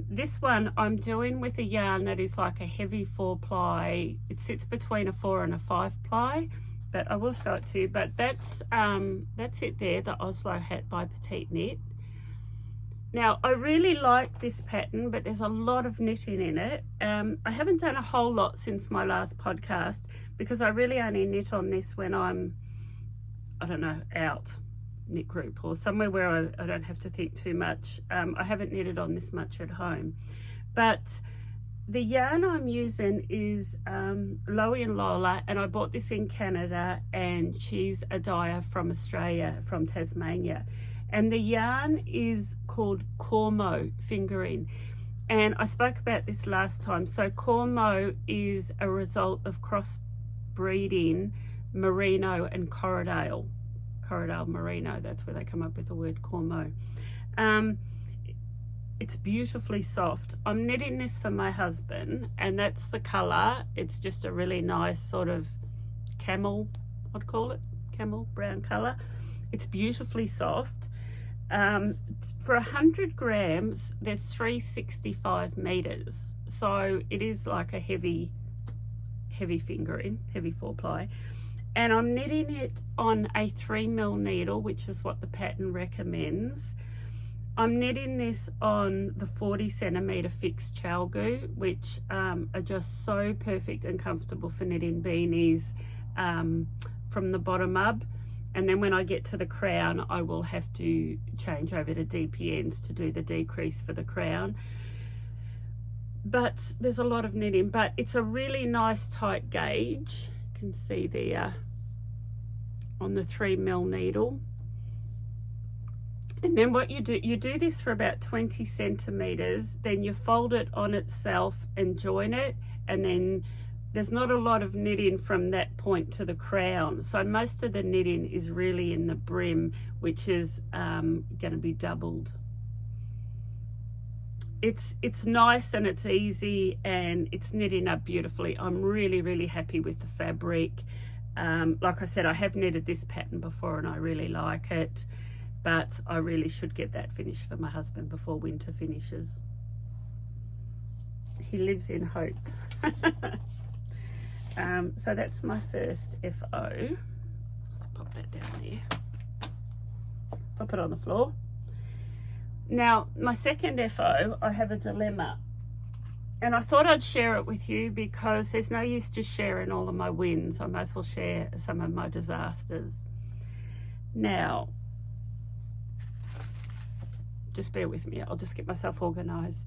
Speaker 1: This one I'm doing with a yarn that is like a heavy 4-ply. It sits between a 4 and a 5-ply. But I will show it to you. But that's it there, the Oslo Hat by Petite Knit. Now, I really like this pattern, but there's a lot of knitting in it. I haven't done a whole lot since my last podcast, because I really only knit on this when I'm, I don't know, out knit group or somewhere where I don't have to think too much. I haven't knitted on this much at home. But the yarn I'm using is Loie and Lola, and I bought this in Canada, and she's a dyer from Australia, from Tasmania. And the yarn is called Cormo fingering. And I spoke about this last time. So Cormo is a result of crossbreeding Merino and Corriedale Merino. That's where they come up with the word Cormo. It's beautifully soft. I'm knitting this for my husband, and that's the color. It's just a really nice sort of camel, I'd call it, camel brown color. It's beautifully soft. For 100 grams, there's 365 meters. So it is like a heavy fingering, heavy 4-ply. And I'm knitting it on a 3mm needle, which is what the pattern recommends. I'm knitting this on the 40 centimeter fixed chiaoGoo, which are just so perfect and comfortable for knitting beanies from the bottom up. And then when I get to the crown, I will have to change over to DPNs to do the decrease for the crown. But there's a lot of knitting, but it's a really nice tight gauge. You can see there, on the 3mm needle. And then what you do this for about 20 centimeters, then you fold it on itself and join it, and then there's not a lot of knitting from that point to the crown. So most of the knitting is really in the brim, which is going to be doubled. It's nice and it's easy and it's knitting up beautifully. I'm really happy with the fabric. Like I said, I have knitted this pattern before and I really like it, but I really should get that finished for my husband before winter finishes. He lives in hope. So that's my first FO. Let's pop that down there. Pop it on the floor. Now, my second FO, I have a dilemma. And I thought I'd share it with you because there's no use just sharing all of my wins. I might as well share some of my disasters. Now, just bear with me. I'll just get myself organised.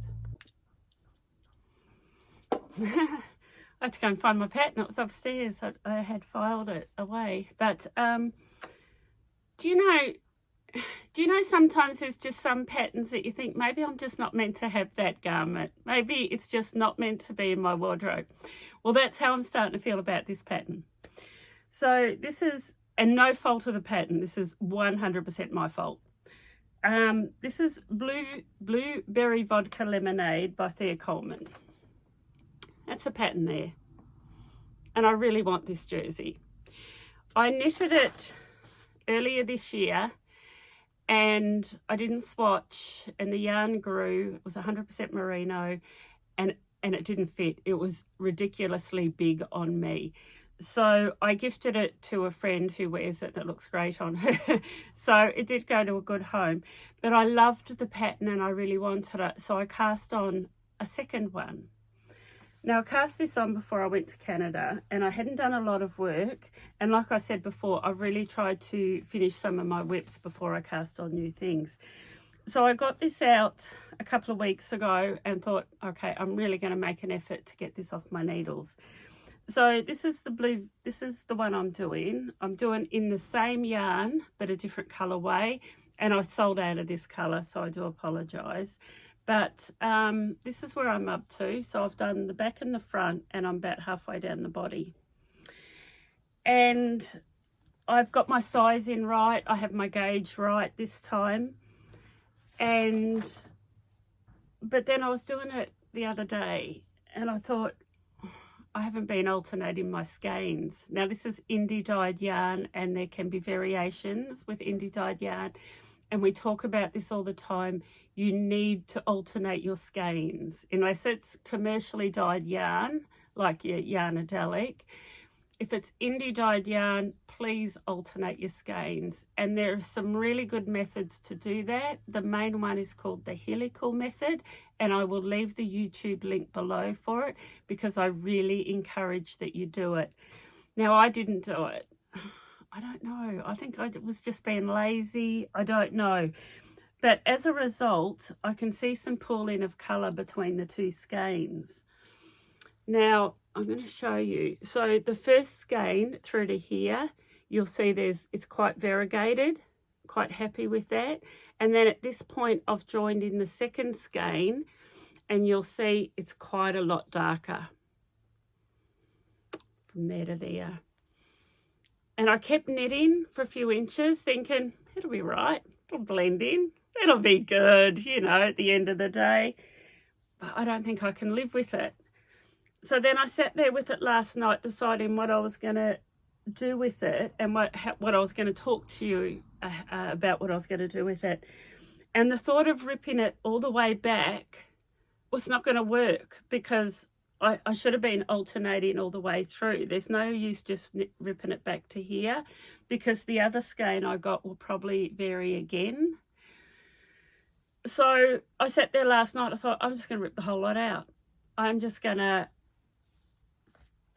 Speaker 1: I had to go and find my pattern. It was upstairs. I had filed it away. But do you know sometimes there's just some patterns that you think, maybe I'm just not meant to have that garment. Maybe it's just not meant to be in my wardrobe. Well, that's how I'm starting to feel about this pattern. So this is, and no fault of the pattern, this is 100% my fault. This is Blueberry Vodka Lemonade by Thea Coleman. That's a pattern there. And I really want this jersey. I knitted it earlier this year and I didn't swatch and the yarn grew. It was 100% merino and it didn't fit. It was ridiculously big on me. So I gifted it to a friend who wears it and it looks great on her. So it did go to a good home. But I loved the pattern and I really wanted it. So I cast on a second one. Now, I cast this on before I went to Canada and I hadn't done a lot of work. And like I said before, I've really tried to finish some of my whips before I cast on new things. So I got this out a couple of weeks ago and thought, okay, I'm really going to make an effort to get this off my needles. So this is the one I'm doing. I'm doing in the same yarn, but a different colorway. And I sold out of this color, so I do apologize. But this is where I'm up to. So I've done the back and the front and I'm about halfway down the body. And I've got my size in right. I have my gauge right this time. But then I was doing it the other day and I thought, I haven't been alternating my skeins. Now this is indie dyed yarn and there can be variations with indie dyed yarn. And we talk about this all the time. You need to alternate your skeins. Unless it's commercially dyed yarn, like your Yarnadelic. If it's indie dyed yarn, please alternate your skeins. And there are some really good methods to do that. The main one is called the helical method. And I will leave the YouTube link below for it because I really encourage that you do it. Now, I didn't do it. I don't know. I think I was just being lazy. I don't know. But as a result, I can see some pooling of colour between the two skeins. Now, I'm going to show you. So the first skein through to here, you'll see it's quite variegated. Quite happy with that. And then at this point, I've joined in the second skein and you'll see it's quite a lot darker from there to there. And I kept knitting for a few inches thinking, it'll be right, it'll blend in, it'll be good, you know, at the end of the day. But I don't think I can live with it. So then I sat there with it last night deciding what I was going to do with it and what I was going to talk to you about what I was going to do with it. And the thought of ripping it all the way back was not going to work because I should have been alternating all the way through. There's no use just ripping it back to here because the other skein I got will probably vary again. So I sat there last night. I thought, I'm just going to rip the whole lot out. I'm just going to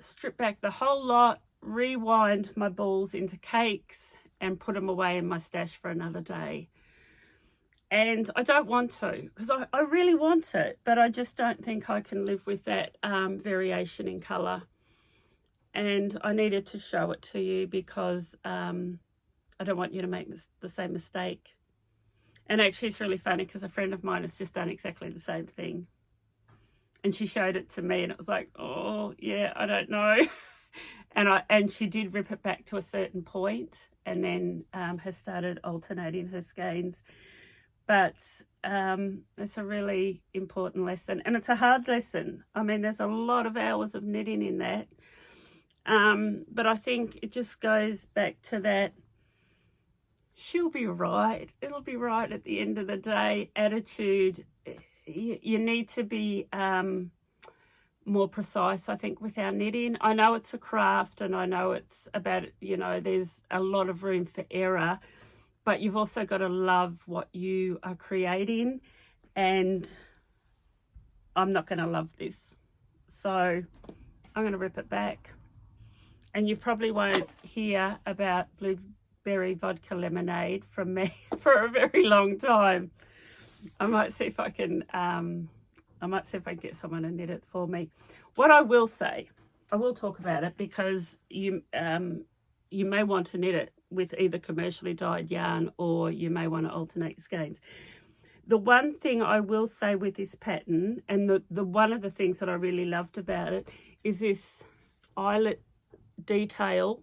Speaker 1: strip back the whole lot, rewind my balls into cakes and put them away in my stash for another day. And I don't want to because I really want it, but I just don't think I can live with that variation in colour. And I needed to show it to you because I don't want you to make the same mistake. And actually it's really funny because a friend of mine has just done exactly the same thing. And she showed it to me and it was like, oh, yeah, I don't know. and she did rip it back to a certain point and then has started alternating her skeins. But it's a really important lesson. And it's a hard lesson. I mean, there's a lot of hours of knitting in that. But I think it just goes back to that she'll be right. It'll be right at the end of the day. Attitude. You need to be more precise, I think, with our knitting. I know it's a craft and I know it's about, you know, there's a lot of room for error, but you've also got to love what you are creating, and I'm not going to love this. So I'm going to rip it back. And you probably won't hear about blueberry vodka lemonade from me for a very long time. I might see if I can get someone to knit it for me. What I will say, I will talk about it because you may want to knit it with either commercially dyed yarn or you may want to alternate skeins. The one thing I will say with this pattern, and the one of the things that I really loved about it, is this eyelet detail.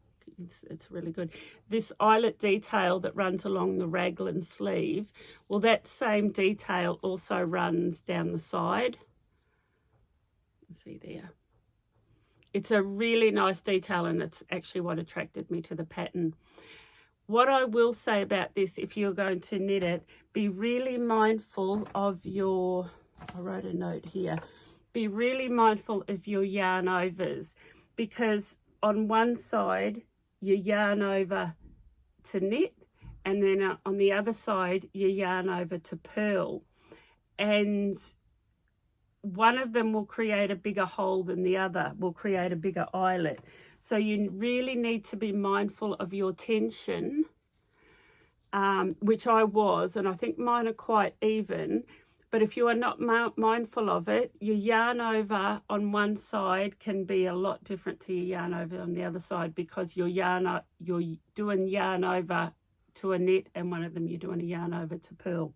Speaker 1: It's really good. This eyelet detail that runs along the raglan sleeve, well, that same detail also runs down the side. See there. It's a really nice detail, and it's actually what attracted me to the pattern. What I will say about this, if you're going to knit it, be really mindful of your, I wrote a note here, be really mindful of your yarn overs, because on one side you yarn over to knit, and then on the other side you yarn over to purl, and one of them will create a bigger hole than the other, will create a bigger eyelet. So you really need to be mindful of your tension, which I was, and I think mine are quite even. But if you are not mindful of it, your yarn over on one side can be a lot different to your yarn over on the other side, because you're doing yarn over to a knit, and one of them you're doing a yarn over to purl.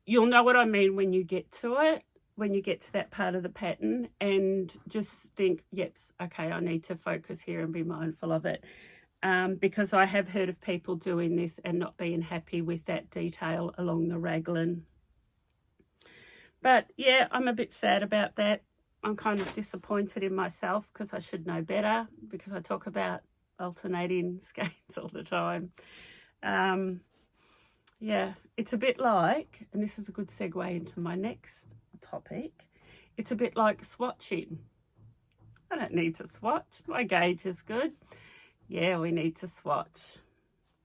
Speaker 1: You'll know what I mean when you get to it, when you get to that part of the pattern, and just think, yep, okay, I need to focus here and be mindful of it. Because I have heard of people doing this and not being happy with that detail along the raglan. But yeah, I'm a bit sad about that. I'm kind of disappointed in myself because I should know better, because I talk about alternating skeins all the time. Yeah, it's a bit like, and this is a good segue into my next topic, it's a bit like swatching. I don't need to swatch. My gauge is good. Yeah, we need to swatch.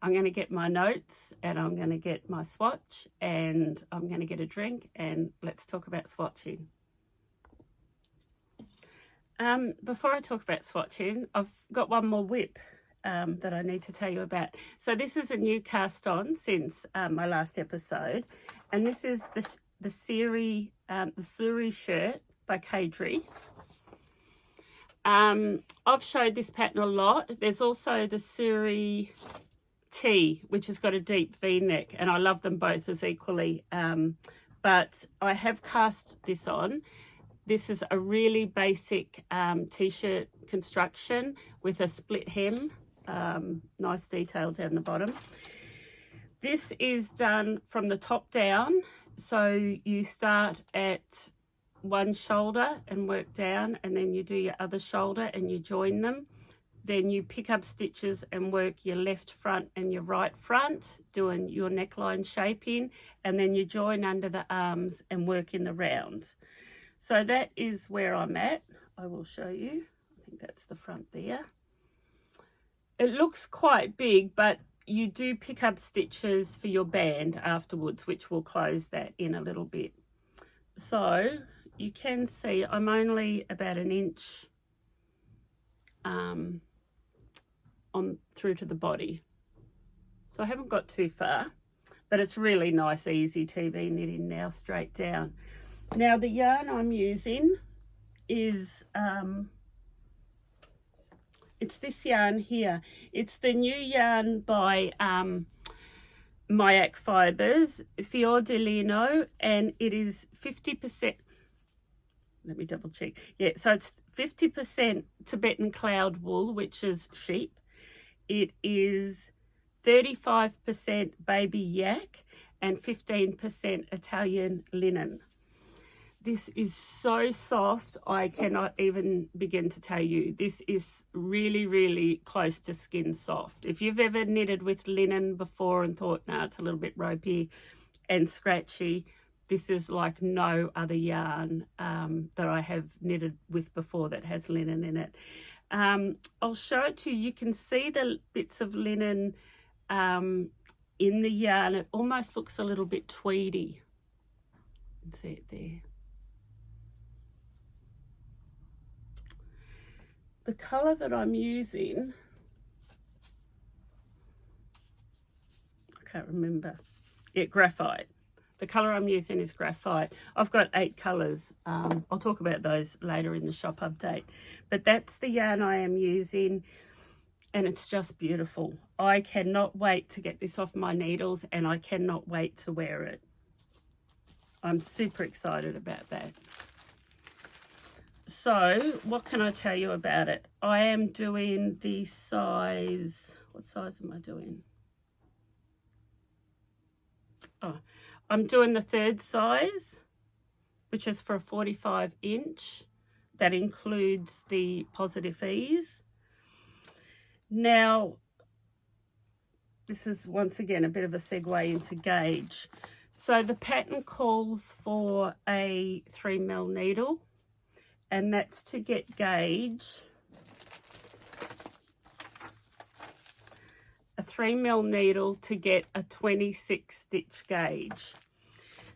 Speaker 1: I'm going to get my notes and I'm going to get my swatch and I'm going to get a drink and let's talk about swatching. Before I talk about swatching, I've got one more whip that I need to tell you about. So this is a new cast on since my last episode, and this is the Suri shirt by Caidree. I've showed this pattern a lot. There's also the Suri T, which has got a deep V-neck, and I love them both as equally, but I have cast this on. This is a really basic t-shirt construction with a split hem, nice detail down the bottom. This is done from the top down, so you start at one shoulder and work down, and then you do your other shoulder and you join them. Then you pick up stitches and work your left front and your right front, doing your neckline shaping, and then you join under the arms and work in the round. So that is where I'm at. I will show you. I think that's the front there. It looks quite big, but you do pick up stitches for your band afterwards, which will close that in a little bit. So you can see I'm only about an inch on through to the body. So I haven't got too far, but it's really nice, easy TV knitting now, straight down. Now the yarn I'm using is it's this yarn here. It's the new yarn by mYak Fibers, Fior di Lino, and it is 50%. Let me double check. Yeah, so it's 50% Tibetan cloud wool, which is sheep. It is 35% baby yak and 15% Italian linen. This is so soft, I cannot even begin to tell you. This is really, really close to skin soft. If you've ever knitted with linen before and thought, nah, it's a little bit ropey and scratchy, this is like no other yarn that I have knitted with before that has linen in it. I'll show it to you. You can see the bits of linen in the yarn. It almost looks a little bit tweedy. You can see it there. The colour that I'm using, I can't remember. Yeah, graphite. The colour I'm using is graphite. I've got 8 colours. I'll talk about those later in the shop update. But that's the yarn I am using, and it's just beautiful. I cannot wait to get this off my needles, and I cannot wait to wear it. I'm super excited about that. So what can I tell you about it? I am doing the size, what size am I doing? Oh, I'm doing the 3rd size, which is for a 45 inch. That includes the positive ease. Now, this is once again a bit of a segue into gauge. So the pattern calls for a 3mm needle, and that's to get gauge. A 3mm needle to get a 26 stitch gauge.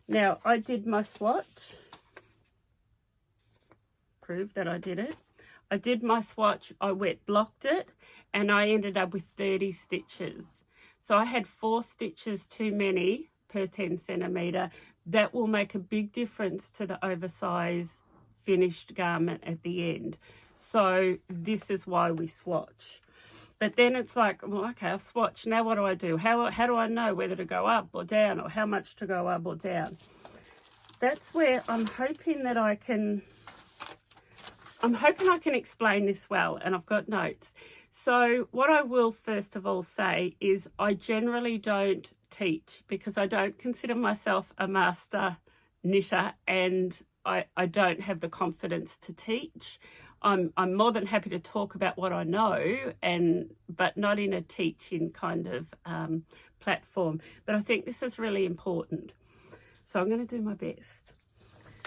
Speaker 1: Now I did my swatch, prove that I did it. I did my swatch, I wet blocked it, and I ended up with 30 stitches. So I had 4 stitches too many per 10 centimetre. That will make a big difference to the oversized finished garment at the end. So this is why we swatch. But then it's like, well, okay, I've swatched. Now what do? How do I know whether to go up or down, or how much to go up or down? That's where I'm hoping that I can explain this well, and I've got notes. So what I will first of all say is I generally don't teach, because I don't consider myself a master knitter, and I don't have the confidence to teach. I'm more than happy to talk about what I know, but not in a teaching kind of platform. But I think this is really important. So I'm going to do my best.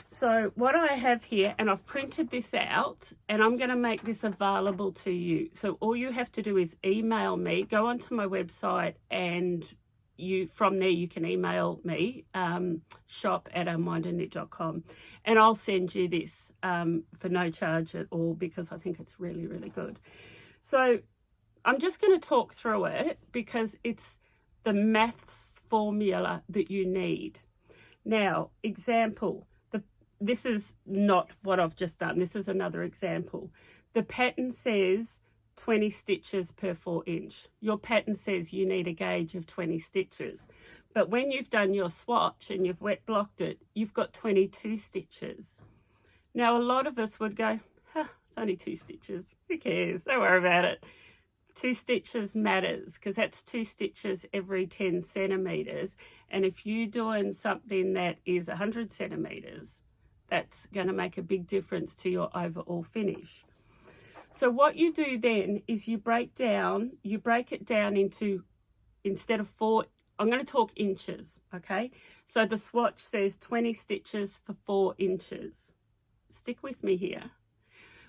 Speaker 1: So what I have here, and I've printed this out, and I'm going to make this available to you. So all you have to do is email me, go onto my website, and from there you can email me, shop@ourmindandknit.com, and I'll send you this for no charge at all, because I think it's really, really good. So I'm just going to talk through it because it's the maths formula that you need. Now, example, this is not what I've just done. This is another example. The pattern says 20 stitches per 4 inch. Your pattern says you need a gauge of 20 stitches. But when you've done your swatch and you've wet blocked it, you've got 22 stitches. Now, a lot of us would go, it's only 2 stitches. Who cares? Don't worry about it. 2 stitches matters, because that's 2 stitches every 10 centimetres. And if you're doing something that is 100 centimetres, that's going to make a big difference to your overall finish. So what you do then is you break it down into, instead of 4, I'm going to talk inches, okay? So the swatch says 20 stitches for 4 inches. Stick with me here.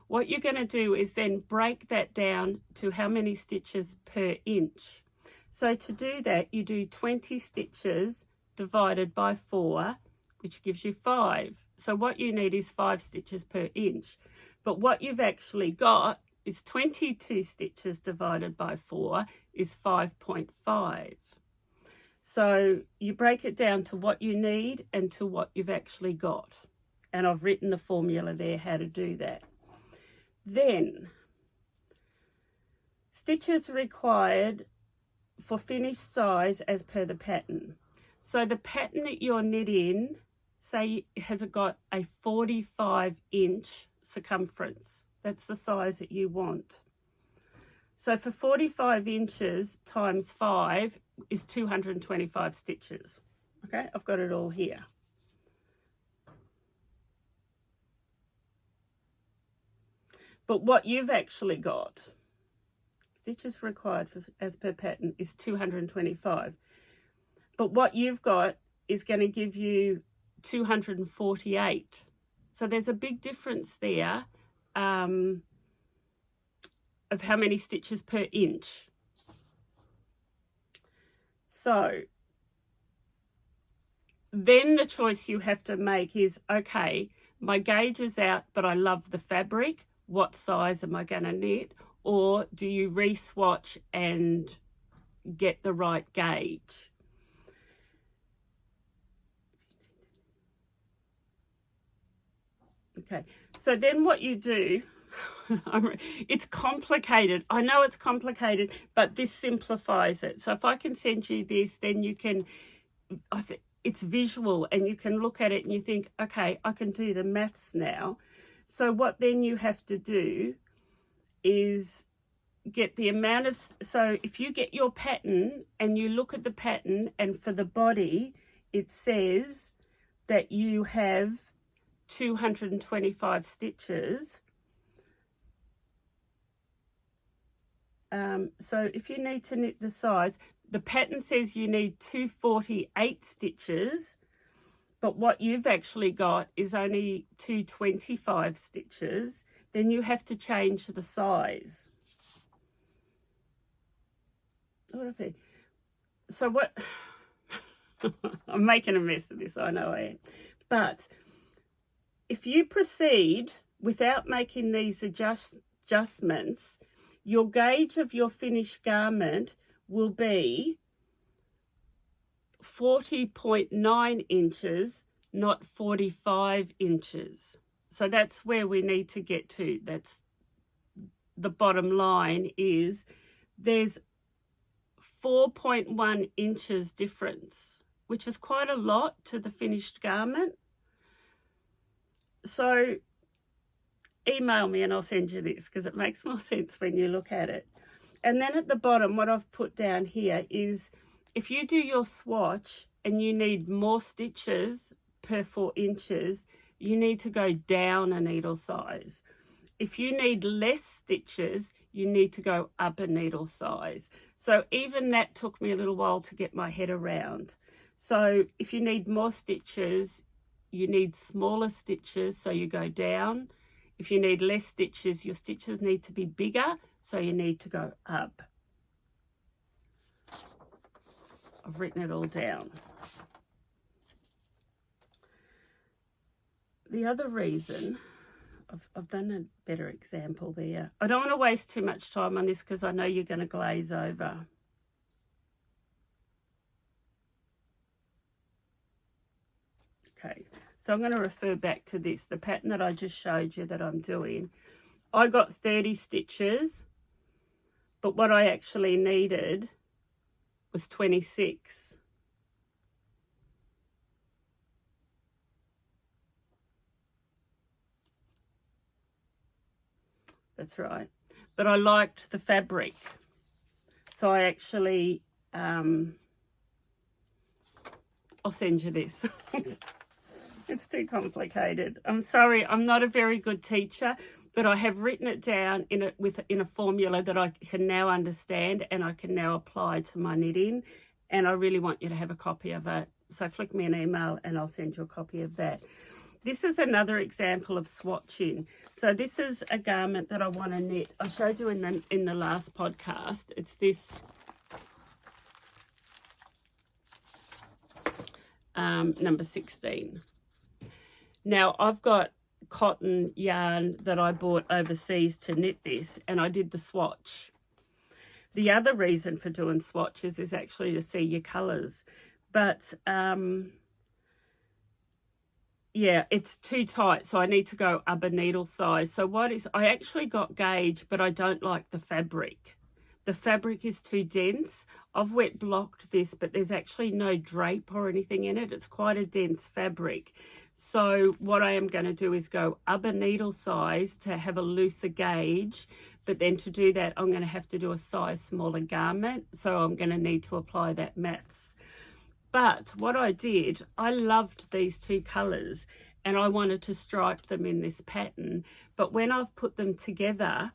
Speaker 1: What you're going to do is then break that down to how many stitches per inch. So to do that, you do 20 stitches divided by 4, which gives you 5. So what you need is 5 stitches per inch. But what you've actually got is 22 stitches divided by 4 is 5.5. So you break it down to what you need and to what you've actually got. And I've written the formula there how to do that. Then Stitches required for finished size as per the pattern. So the pattern that you're knitting, say, has got a 45-inch circumference. That's the size that you want. So for 45 inches times 5 is 225 stitches. Okay, I've got it all here. But what you've actually got, stitches required for, as per pattern, is 225. But what you've got is going to give you 248. So there's a big difference there of how many stitches per inch. So then the choice you have to make is, okay, my gauge is out, but I love the fabric. What size am I going to knit? Or do you re-swatch and get the right gauge? Okay, so then what you do, it's complicated. I know it's complicated, but this simplifies it. So if I can send you this, then you can, it's visual and you can look at it and you think, okay, I can do the maths now. So what then you have to do is get the amount of, so if you get your pattern and you look at the pattern, and for the body, it says that you have 225 stitches. So if you need to knit the size, the pattern says you need 248 stitches, but what you've actually got is only 225 stitches. Then you have to change the size. So what, I'm making a mess of this, I know I am. But if you proceed without making these adjustments, your gauge of your finished garment will be 40.9 inches, not 45 inches. So that's where we need to get to. That's the bottom line, is there's 4.1 inches difference, which is quite a lot to the finished garment. So email me and I'll send you this, because it makes more sense when you look at it. And then at the bottom, what I've put down here is, if you do your swatch and you need more stitches per 4 inches, you need to go down a needle size. If you need less stitches, you need to go up a needle size. So even that took me a little while to get my head around. So if you need more stitches, you need smaller stitches, so you go down. If you need less stitches, your stitches need to be bigger, so you need to go up. I've written it all down. The other reason, I've done a better example there. I don't want to waste too much time on this because I know you're going to glaze over. Okay, so I'm going to refer back to this, the pattern that I just showed you that I'm doing. I got 30 stitches, but what I actually needed was 26. That's right. But I liked the fabric. So I actually, I'll send you this. It's too complicated. I'm sorry, I'm not a very good teacher, but I have written it down in a formula that I can now understand and I can now apply to my knitting. And I really want you to have a copy of it. So flick me an email and I'll send you a copy of that. This is another example of swatching. So this is a garment that I want to knit. I showed you in the last podcast. It's this number 16. Now I've got cotton yarn that I bought overseas to knit this, and I did the swatch. The other reason for doing swatches is actually to see your colours. But yeah, it's too tight, so I need to go up a needle size. So I actually got gauge, but I don't like the fabric. the fabric is too dense. I've wet blocked this, but there's actually no drape or anything in it. It's quite a dense fabric. So what I am going to do is go up a needle size to have a looser gauge, but then to do that I'm going to have to do a size smaller garment, so I'm going to need to apply that maths. But what I did, I loved these two colours and I wanted to stripe them in this pattern, but when I've put them together,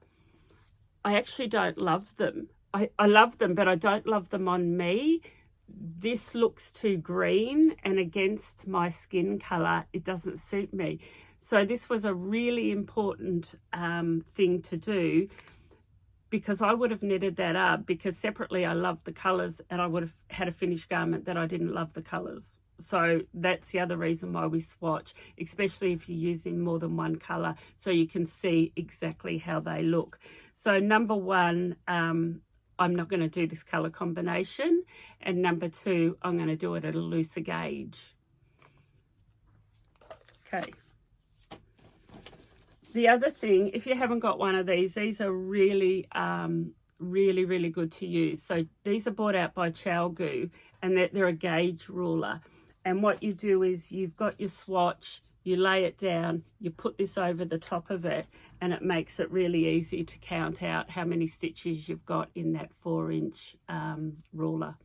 Speaker 1: I actually don't love them. I love them, but I don't love them on me. This looks too green, and against my skin colour, it doesn't suit me. So this was a really important thing to do, because I would have knitted that up, because separately I love the colours and I would have had a finished garment that I didn't love the colours. So that's the other reason why we swatch, especially if you're using more than one colour, so you can see exactly how they look. So number one, I'm not going to do this colour combination, and number two, I'm going to do it at a looser gauge. Okay. The other thing, if you haven't got one of these are really, really good to use. So these are bought out by chiaoGoo, and they're a gauge ruler. And what you do is you've got your swatch, you lay it down, you put this over the top of it, and it makes it really easy to count out how many stitches you've got in that 4-inch ruler.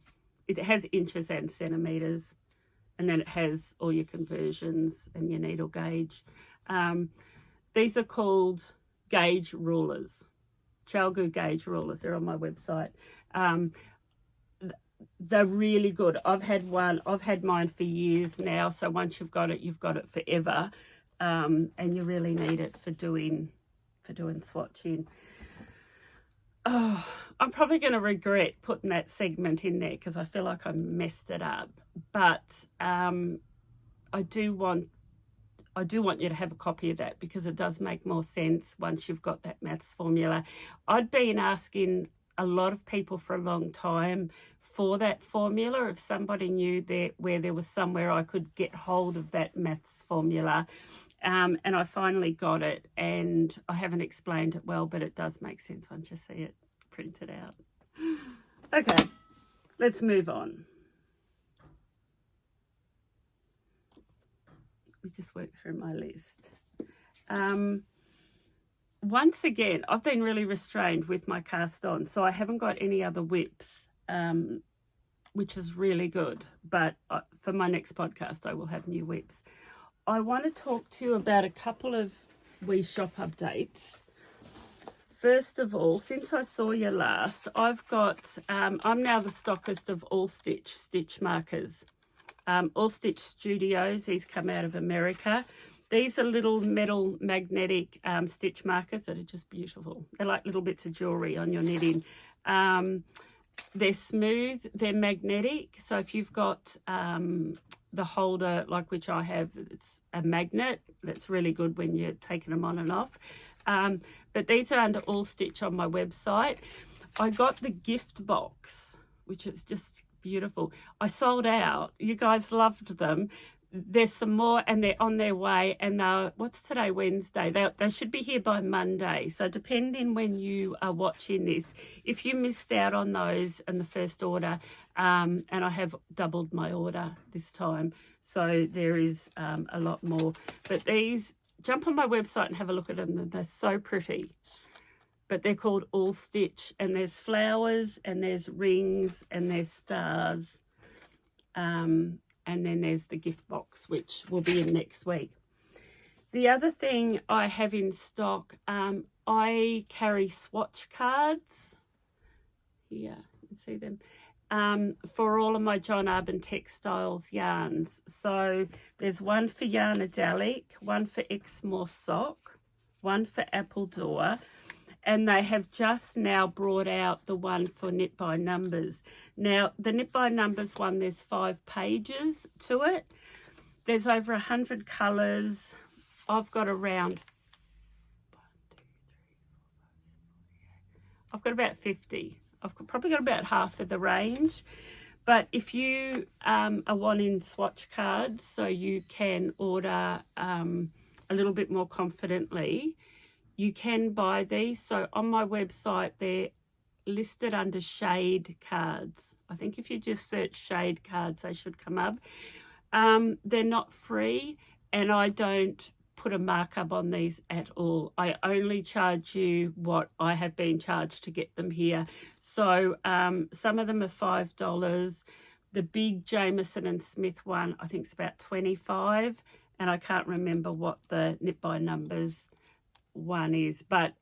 Speaker 1: It has inches and centimetres, and then it has all your conversions and your needle gauge. These are called gauge rulers, chiaoGoo gauge rulers. They're on my website. They're really good. I've had mine for years now, so once you've got it forever, and you really need it for doing swatching. Oh, I'm probably going to regret putting that segment in there because I feel like I messed it up, but I do want you to have a copy of that, because it does make more sense once you've got that maths formula. I'd been asking a lot of people for a long time for that formula, if somebody knew where there was somewhere I could get hold of that maths formula. And I finally got it, and I haven't explained it well, but it does make sense once you see it printed out. Okay, let's move on. We just work through my list. Once again, I've been really restrained with my cast on, so I haven't got any other whips, which is really good. But for my next podcast, I will have new whips. I want to talk to you about a couple of wee shop updates. First of all, since I saw you last, I've got, I'm now the stockist of All Stitch stitch markers. All Stitch Studios, these come out of America. These are little metal magnetic stitch markers that are just beautiful. They're like little bits of jewellery on your knitting. They're smooth, they're magnetic. So if you've got the holder, like which I have, it's a magnet. That's really good when you're taking them on and off. But these are under All Stitch on my website. I got the gift box, which is just beautiful. I sold out. You guys loved them. There's some more, and they're on their way, and what's today, Wednesday? They should be here by Monday. So depending when you are watching this, if you missed out on those in the first order, and I have doubled my order this time, so there is a lot more. But these, jump on my website and have a look at them. They're so pretty. But they're called All Stitch, and there's flowers, and there's rings, and there's stars. And then there's the gift box, which will be in next week. The other thing I have in stock, I carry swatch cards. Here, you can see them. For all of my John Arbon Textiles yarns. So there's one for Yarnadelic, one for Exmoor Sock, one for Appledore, and they have just now brought out the one for Knit by Numbers. Now, the Knit by Numbers one, there's 5 pages to it. There's over 100 colours. I've got around, I've got about 50. I've probably got about half of the range. But if you are wanting swatch cards, so you can order a little bit more confidently, you can buy these. So on my website, they're listed under shade cards. I think if you just search shade cards, they should come up. They're not free, and I don't put a markup on these at all. I only charge you what I have been charged to get them here. So some of them are $5. The big Jamieson and Smith one, I think, is about $25, and I can't remember what the Knit by Numbers one is, but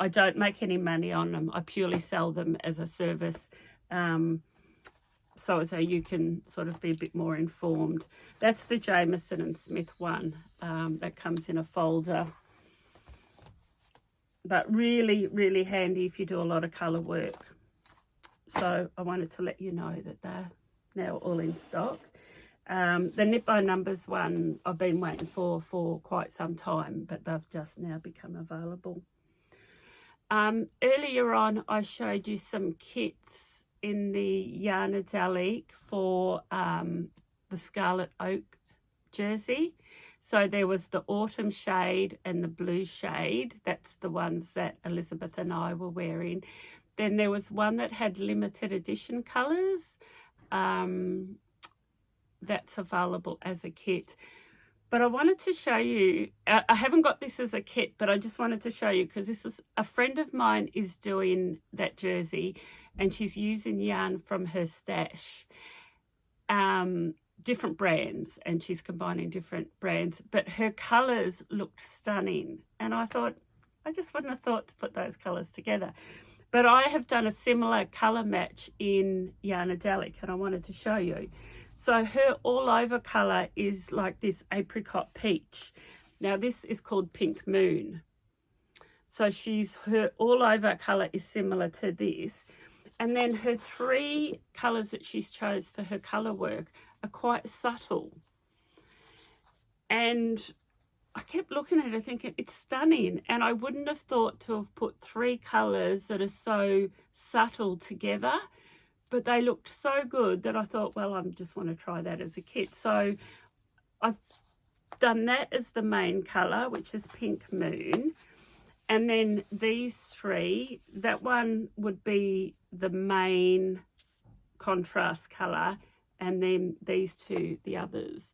Speaker 1: I don't make any money on them. I purely sell them as a service, so you can sort of be a bit more informed. That's the Jamieson and Smith one that comes in a folder, but really, really handy if you do a lot of colour work. So I wanted to let you know that they're now all in stock. The Knit by Numbers one I've been waiting for quite some time, but they've just now become available. Earlier on I showed you some kits in the Yarnadelic for the Scarlet Oak jersey. So there was the autumn shade and the blue shade. That's the ones that Elizabeth and I were wearing. Then there was one that had limited edition colours. That's available as a kit. But I wanted to show you, I haven't got this as a kit, but I just wanted to show you because this is a friend of mine is doing that jersey, and she's using yarn from her stash, different brands, and she's combining different brands, but her colours looked stunning. And I thought, I just wouldn't have thought to put those colours together. But I have done a similar colour match in Yarnadelic, and I wanted to show you. So her all over colour is like this apricot peach. Now this is called Pink Moon. So her all over colour is similar to this. And then her three colours that she's chose for her colour work are quite subtle. And I kept looking at it thinking, it's stunning. And I wouldn't have thought to have put three colours that are so subtle together. But they looked so good that I thought, well, I just want to try that as a kit. So I've done that as the main colour, which is Pink Moon. And then these three, that one would be the main contrast colour. And then these two, the others.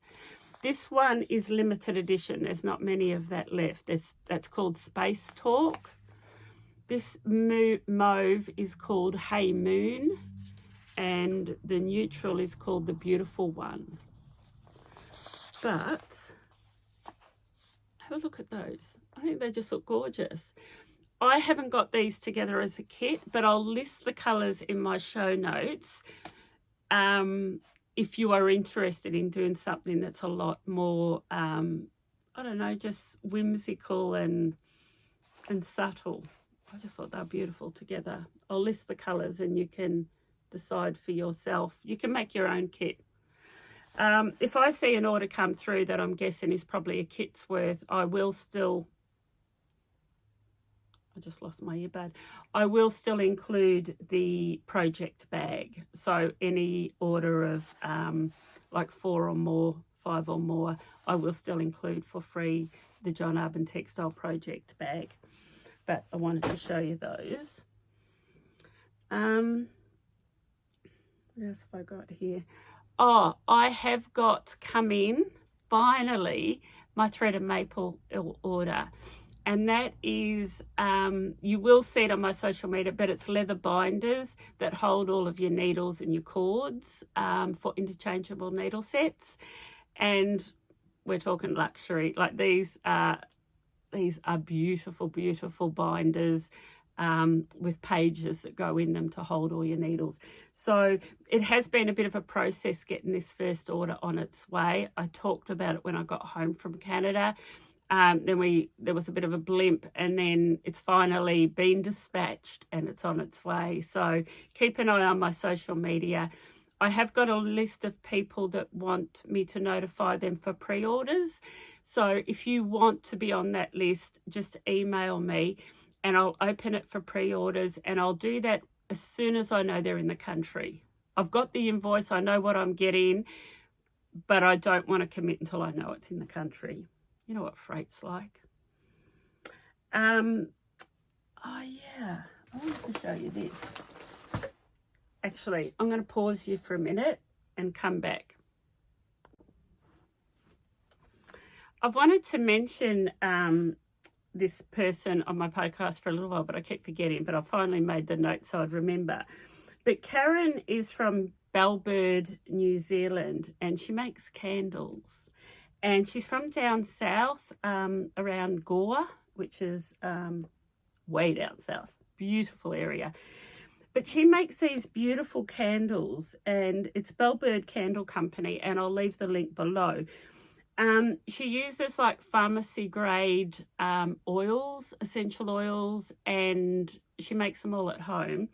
Speaker 1: This one is limited edition. There's not many of that left. That's called Space Talk. This mauve is called Hey Moon. And the neutral is called the Beautiful One. But have a look at those. I think they just look gorgeous. I haven't got these together as a kit, but I'll list the colours in my show notes if you are interested in doing something that's a lot more, I don't know, just whimsical and subtle. I just thought they were beautiful together. I'll list the colours and you can decide for yourself. You can make your own kit. If I see an order come through that I'm guessing is probably a kit's worth, I will still, I just lost my earbud, I will still include the project bag. So any order of like 4 or more, 5 or more, I will still include for free the John Arbon Textile project bag. But I wanted to show you those. What else have I got here? Oh, I have got come in, finally, my threaded maple order. And that is, you will see it on my social media, but it's leather binders that hold all of your needles and your cords for interchangeable needle sets. And we're talking luxury. Like these are beautiful, beautiful binders. With pages that go in them to hold all your needles. So it has been a bit of a process getting this first order on its way. I talked about it when I got home from Canada. Then there was a bit of a blimp, and then it's finally been dispatched and it's on its way. So keep an eye on my social media. I have got a list of people that want me to notify them for pre-orders. So if you want to be on that list, just email me. And I'll open it for pre-orders, and I'll do that as soon as I know they're in the country. I've got the invoice, I know what I'm getting, but I don't want to commit until I know it's in the country. You know what freight's like. Oh yeah, I wanted to show you this. Actually, I'm going to pause you for a minute and come back. I've wanted to mention this person on my podcast for a little while, but I keep forgetting, but I finally made the note so I'd remember. But Karen is from Bellbird, New Zealand, and she makes candles. And she's from down south, around Goa, which is way down south. Beautiful area. But she makes these beautiful candles, and it's Bellbird Candle Company, and I'll leave the link below. She uses like pharmacy grade oils, essential oils, and she makes them all at home.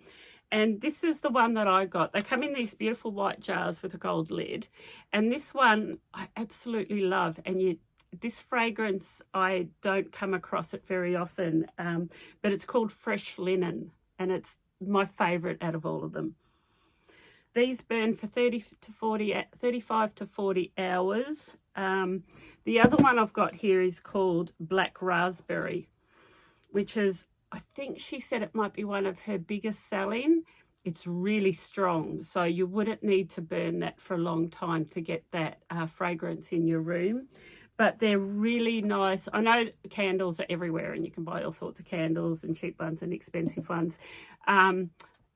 Speaker 1: And this is the one that I got. They come in these beautiful white jars with a gold lid. And this one I absolutely love. And this fragrance, I don't come across it very often, but it's called Fresh Linen, and it's my favorite out of all of them. These burn for 35 to 40 hours. The other one I've got here is called Black Raspberry, which is, I think she said it might be one of her biggest selling. It's really strong, so you wouldn't need to burn that for a long time to get that fragrance in your room. But they're really nice. I know candles are everywhere, and you can buy all sorts of candles, and cheap ones and expensive ones.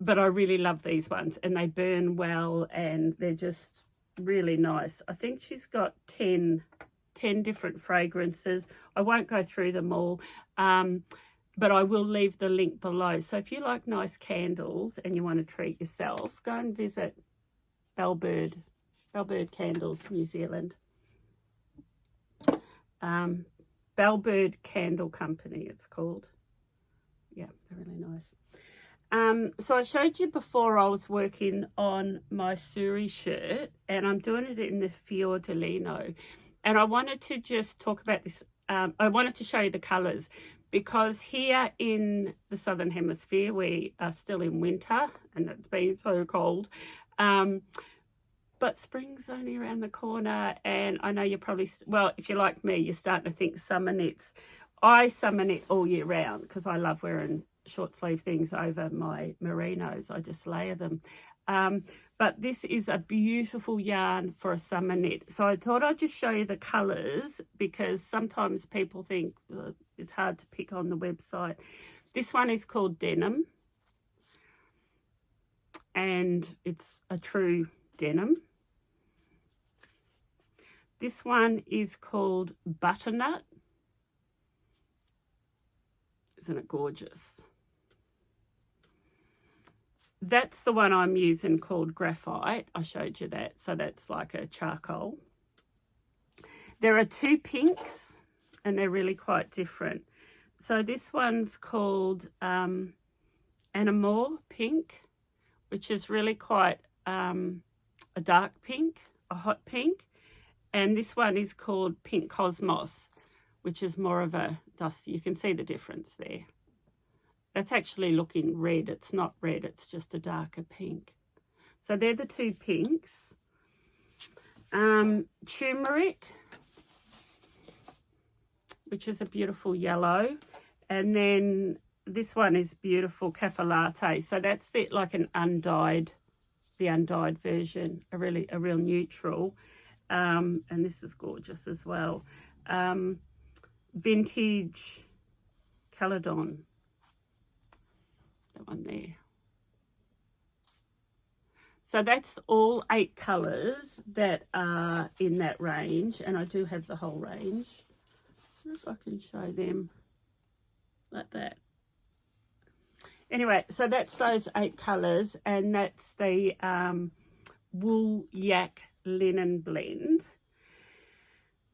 Speaker 1: But I really love these ones, and they burn well, and they're just really nice. I think she's got 10 different fragrances. I won't go through them all, but I will leave the link below. So if you like nice candles and you want to treat yourself, go and visit Bellbird Candles, New Zealand. Bellbird Candle Company, it's called. Yeah, they're really nice. So I showed you before I was working on my Suri shirt, and I'm doing it in the Fiordolino. And I wanted to just talk about this. I wanted to show you the colours, because here in the Southern Hemisphere, we are still in winter, and it's been so cold. But spring's only around the corner, and I know you're probably, well, if you're like me, you're starting to think summer knits. I summer knit all year round because I love wearing short sleeve things over my merinos. I just layer them. But this is a beautiful yarn for a summer knit. So I thought I'd just show you the colours, because sometimes people think it's hard to pick on the website. This one is called Denim, and it's a true denim. This one is called Butternut. Isn't it gorgeous? That's the one I'm using called Graphite. I showed you that. So that's like a charcoal. There are two pinks, and they're really quite different. So this one's called Anamore Pink, which is really quite a dark pink, a hot pink. And this one is called Pink Cosmos, which is more of a dusty. You can see the difference there. That's actually looking red. It's not red, it's just a darker pink. So they're the two pinks. Turmeric, which is a beautiful yellow. And then this one is beautiful Cafe Latte. So that's like an undyed, the undyed version, a real neutral. And this is gorgeous as well. Vintage Caledon. That one there. So that's all 8 colours that are in that range, and I do have the whole range. I wonder if I can show them like that. Anyway, so that's those 8 colours, and that's the mYak linen blend.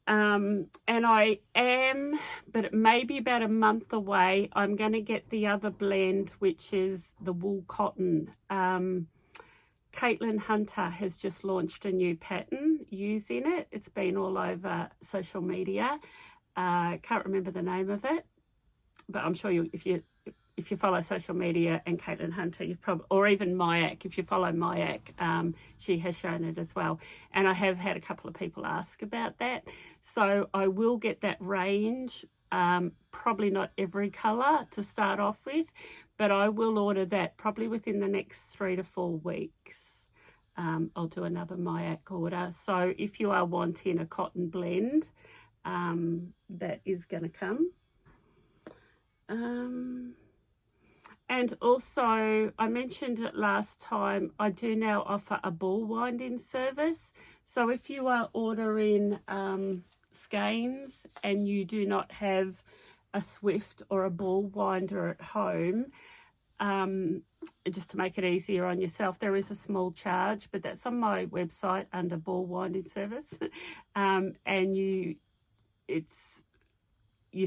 Speaker 1: And I am, but it may be about a month away, I'm going to get the other blend, which is the wool cotton. Caitlin Hunter has just launched a new pattern using it. It's been all over social media. Can't remember the name of it, but I'm sure if you follow social media and Caitlin Hunter, you probably, or even mYak, if you follow mYak, she has shown it as well. And I have had a couple of people ask about that. So I will get that range, probably not every colour to start off with, but I will order that probably within the next 3 to 4 weeks. I'll do another mYak order. So if you are wanting a cotton blend, that is going to come. And also, I mentioned it last time, I do now offer a ball winding service. So if you are ordering skeins and you do not have a Swift or a ball winder at home, just to make it easier on yourself, there is a small charge, but that's on my website under ball winding service. And you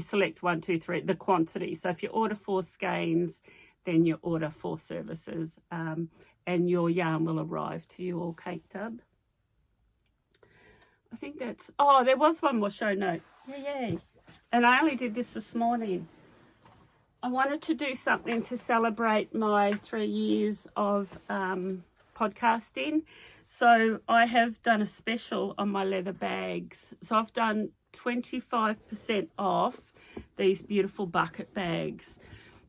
Speaker 1: select 1, 2, 3, the quantity. So if you order 4 skeins, then you order 4 services, and your yarn will arrive to you all caked up. I think that's, oh, there was one more show note. Yay. And I only did this morning. I wanted to do something to celebrate my 3 years of podcasting. So I have done a special on my leather bags. So I've done 25% off these beautiful bucket bags.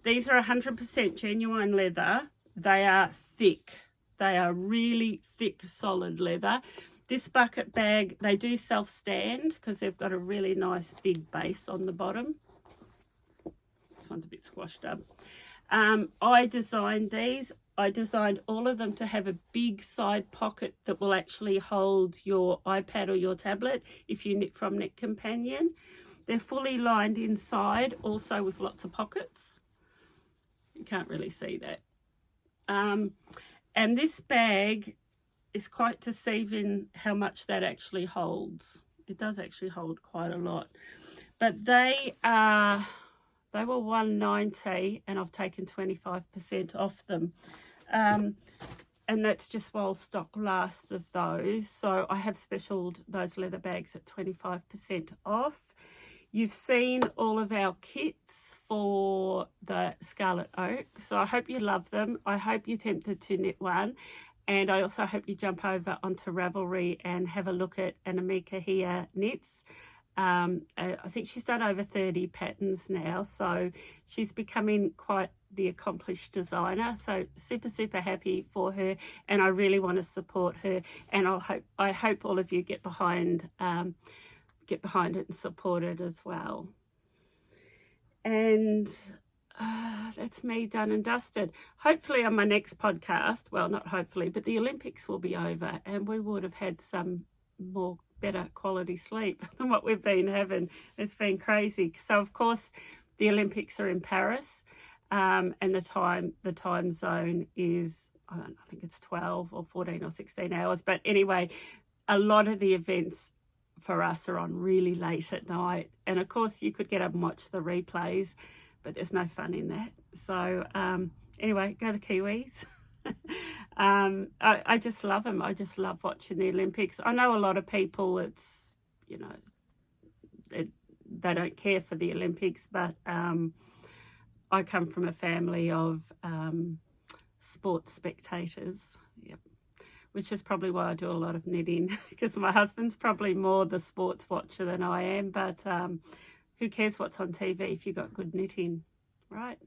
Speaker 1: These are 100% genuine leather. They are thick. They are really thick, solid leather. This bucket bag, they do self-stand because they've got a really nice big base on the bottom. This one's a bit squashed up. I designed these. I designed all of them to have a big side pocket that will actually hold your iPad or your tablet if you knit from Knit Companion. They're fully lined inside, also with lots of pockets. You can't really see that. And this bag is quite deceiving how much that actually holds. It does actually hold quite a lot. But they were $1.90 and I've taken 25% off them. And that's just while stock lasts of those. So I have specialed those leather bags at 25% off. You've seen all of our kits for the Scarlet Oak. So I hope you love them. I hope you're tempted to knit one. And I also hope you jump over onto Ravelry and have a look at an Amikihia knits. I think she's done over 30 patterns now, so she's becoming quite the accomplished designer. So super, super happy for her, and I really want to support her. And I hope all of you get behind it and support it as well. And that's me done and dusted. Hopefully on my next podcast, well, not hopefully, but the Olympics will be over and we would have had some better quality sleep than what we've been having. It's been crazy. So of course the Olympics are in Paris, and the time zone is, I don't know, I think it's 12 or 14 or 16 hours. But anyway, a lot of the events for us are on really late at night. And of course you could get up and watch the replays, but there's no fun in that. So anyway, go the Kiwis. I just love them. I just love watching the Olympics. I know a lot of people, it's, you know, they don't care for the Olympics, but I come from a family of sports spectators. Yep. Which is probably why I do a lot of knitting, because my husband's probably more the sports watcher than I am, but who cares what's on TV if you've got good knitting, right?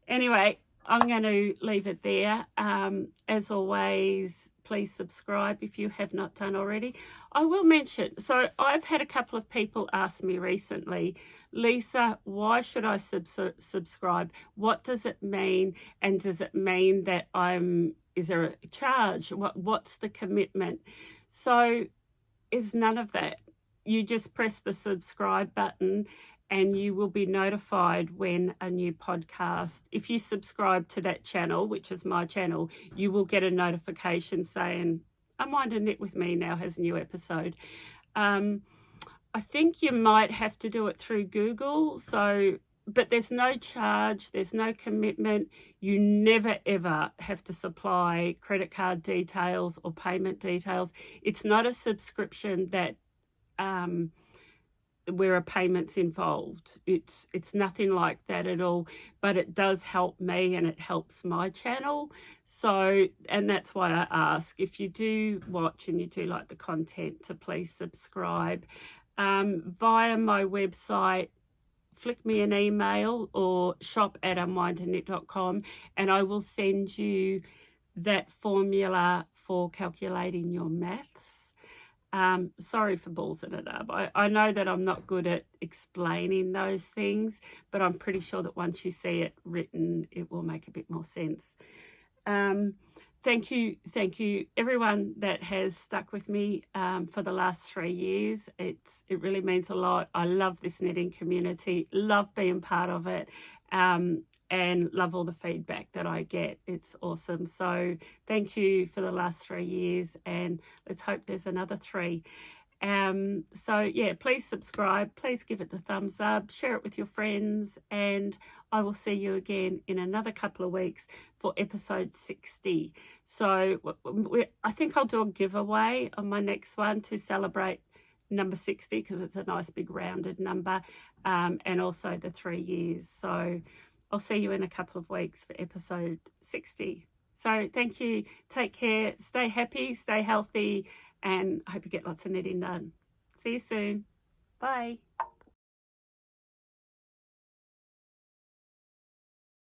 Speaker 1: Anyway, I'm going to leave it there. As always, please subscribe if you have not done already. I will mention, so I've had a couple of people ask me recently, Lisa, why should I subscribe? What does it mean? And does it mean that is there a charge? What's the commitment? So it's none of that. You just press the subscribe button and you will be notified when a new podcast, if you subscribe to that channel, which is my channel, you will get a notification saying, A Mind and Knit with Me now has a new episode. I think you might have to do it through Google. So, but there's no charge, there's no commitment. You never ever have to supply credit card details or payment details. It's not a subscription that where a payment's involved. It's nothing like that at all, but it does help me and it helps my channel. So, and that's why I ask, if you do watch and you do like the content, to please subscribe. Via my website, flick me an email or shop@unwindandknit.com, and I will send you that formula for calculating your maths. Sorry for ballsing it up. I know that I'm not good at explaining those things, but I'm pretty sure that once you see it written, it will make a bit more sense. Thank you everyone that has stuck with me for the last 3 years. It really means a lot. I love this knitting community, love being part of it, and love all the feedback that I get. It's awesome. So thank you for the last 3 years, and let's hope there's another 3. So yeah, please subscribe, please give it the thumbs up, share it with your friends, and I will see you again in another couple of weeks for episode 60. So I think I'll do a giveaway on my next one to celebrate number 60, because it's a nice big rounded number, and also the 3 years. So I'll see you in a couple of weeks for episode 60. So thank you, take care, stay happy, stay healthy, and I hope you get lots of knitting done. See you soon. Bye.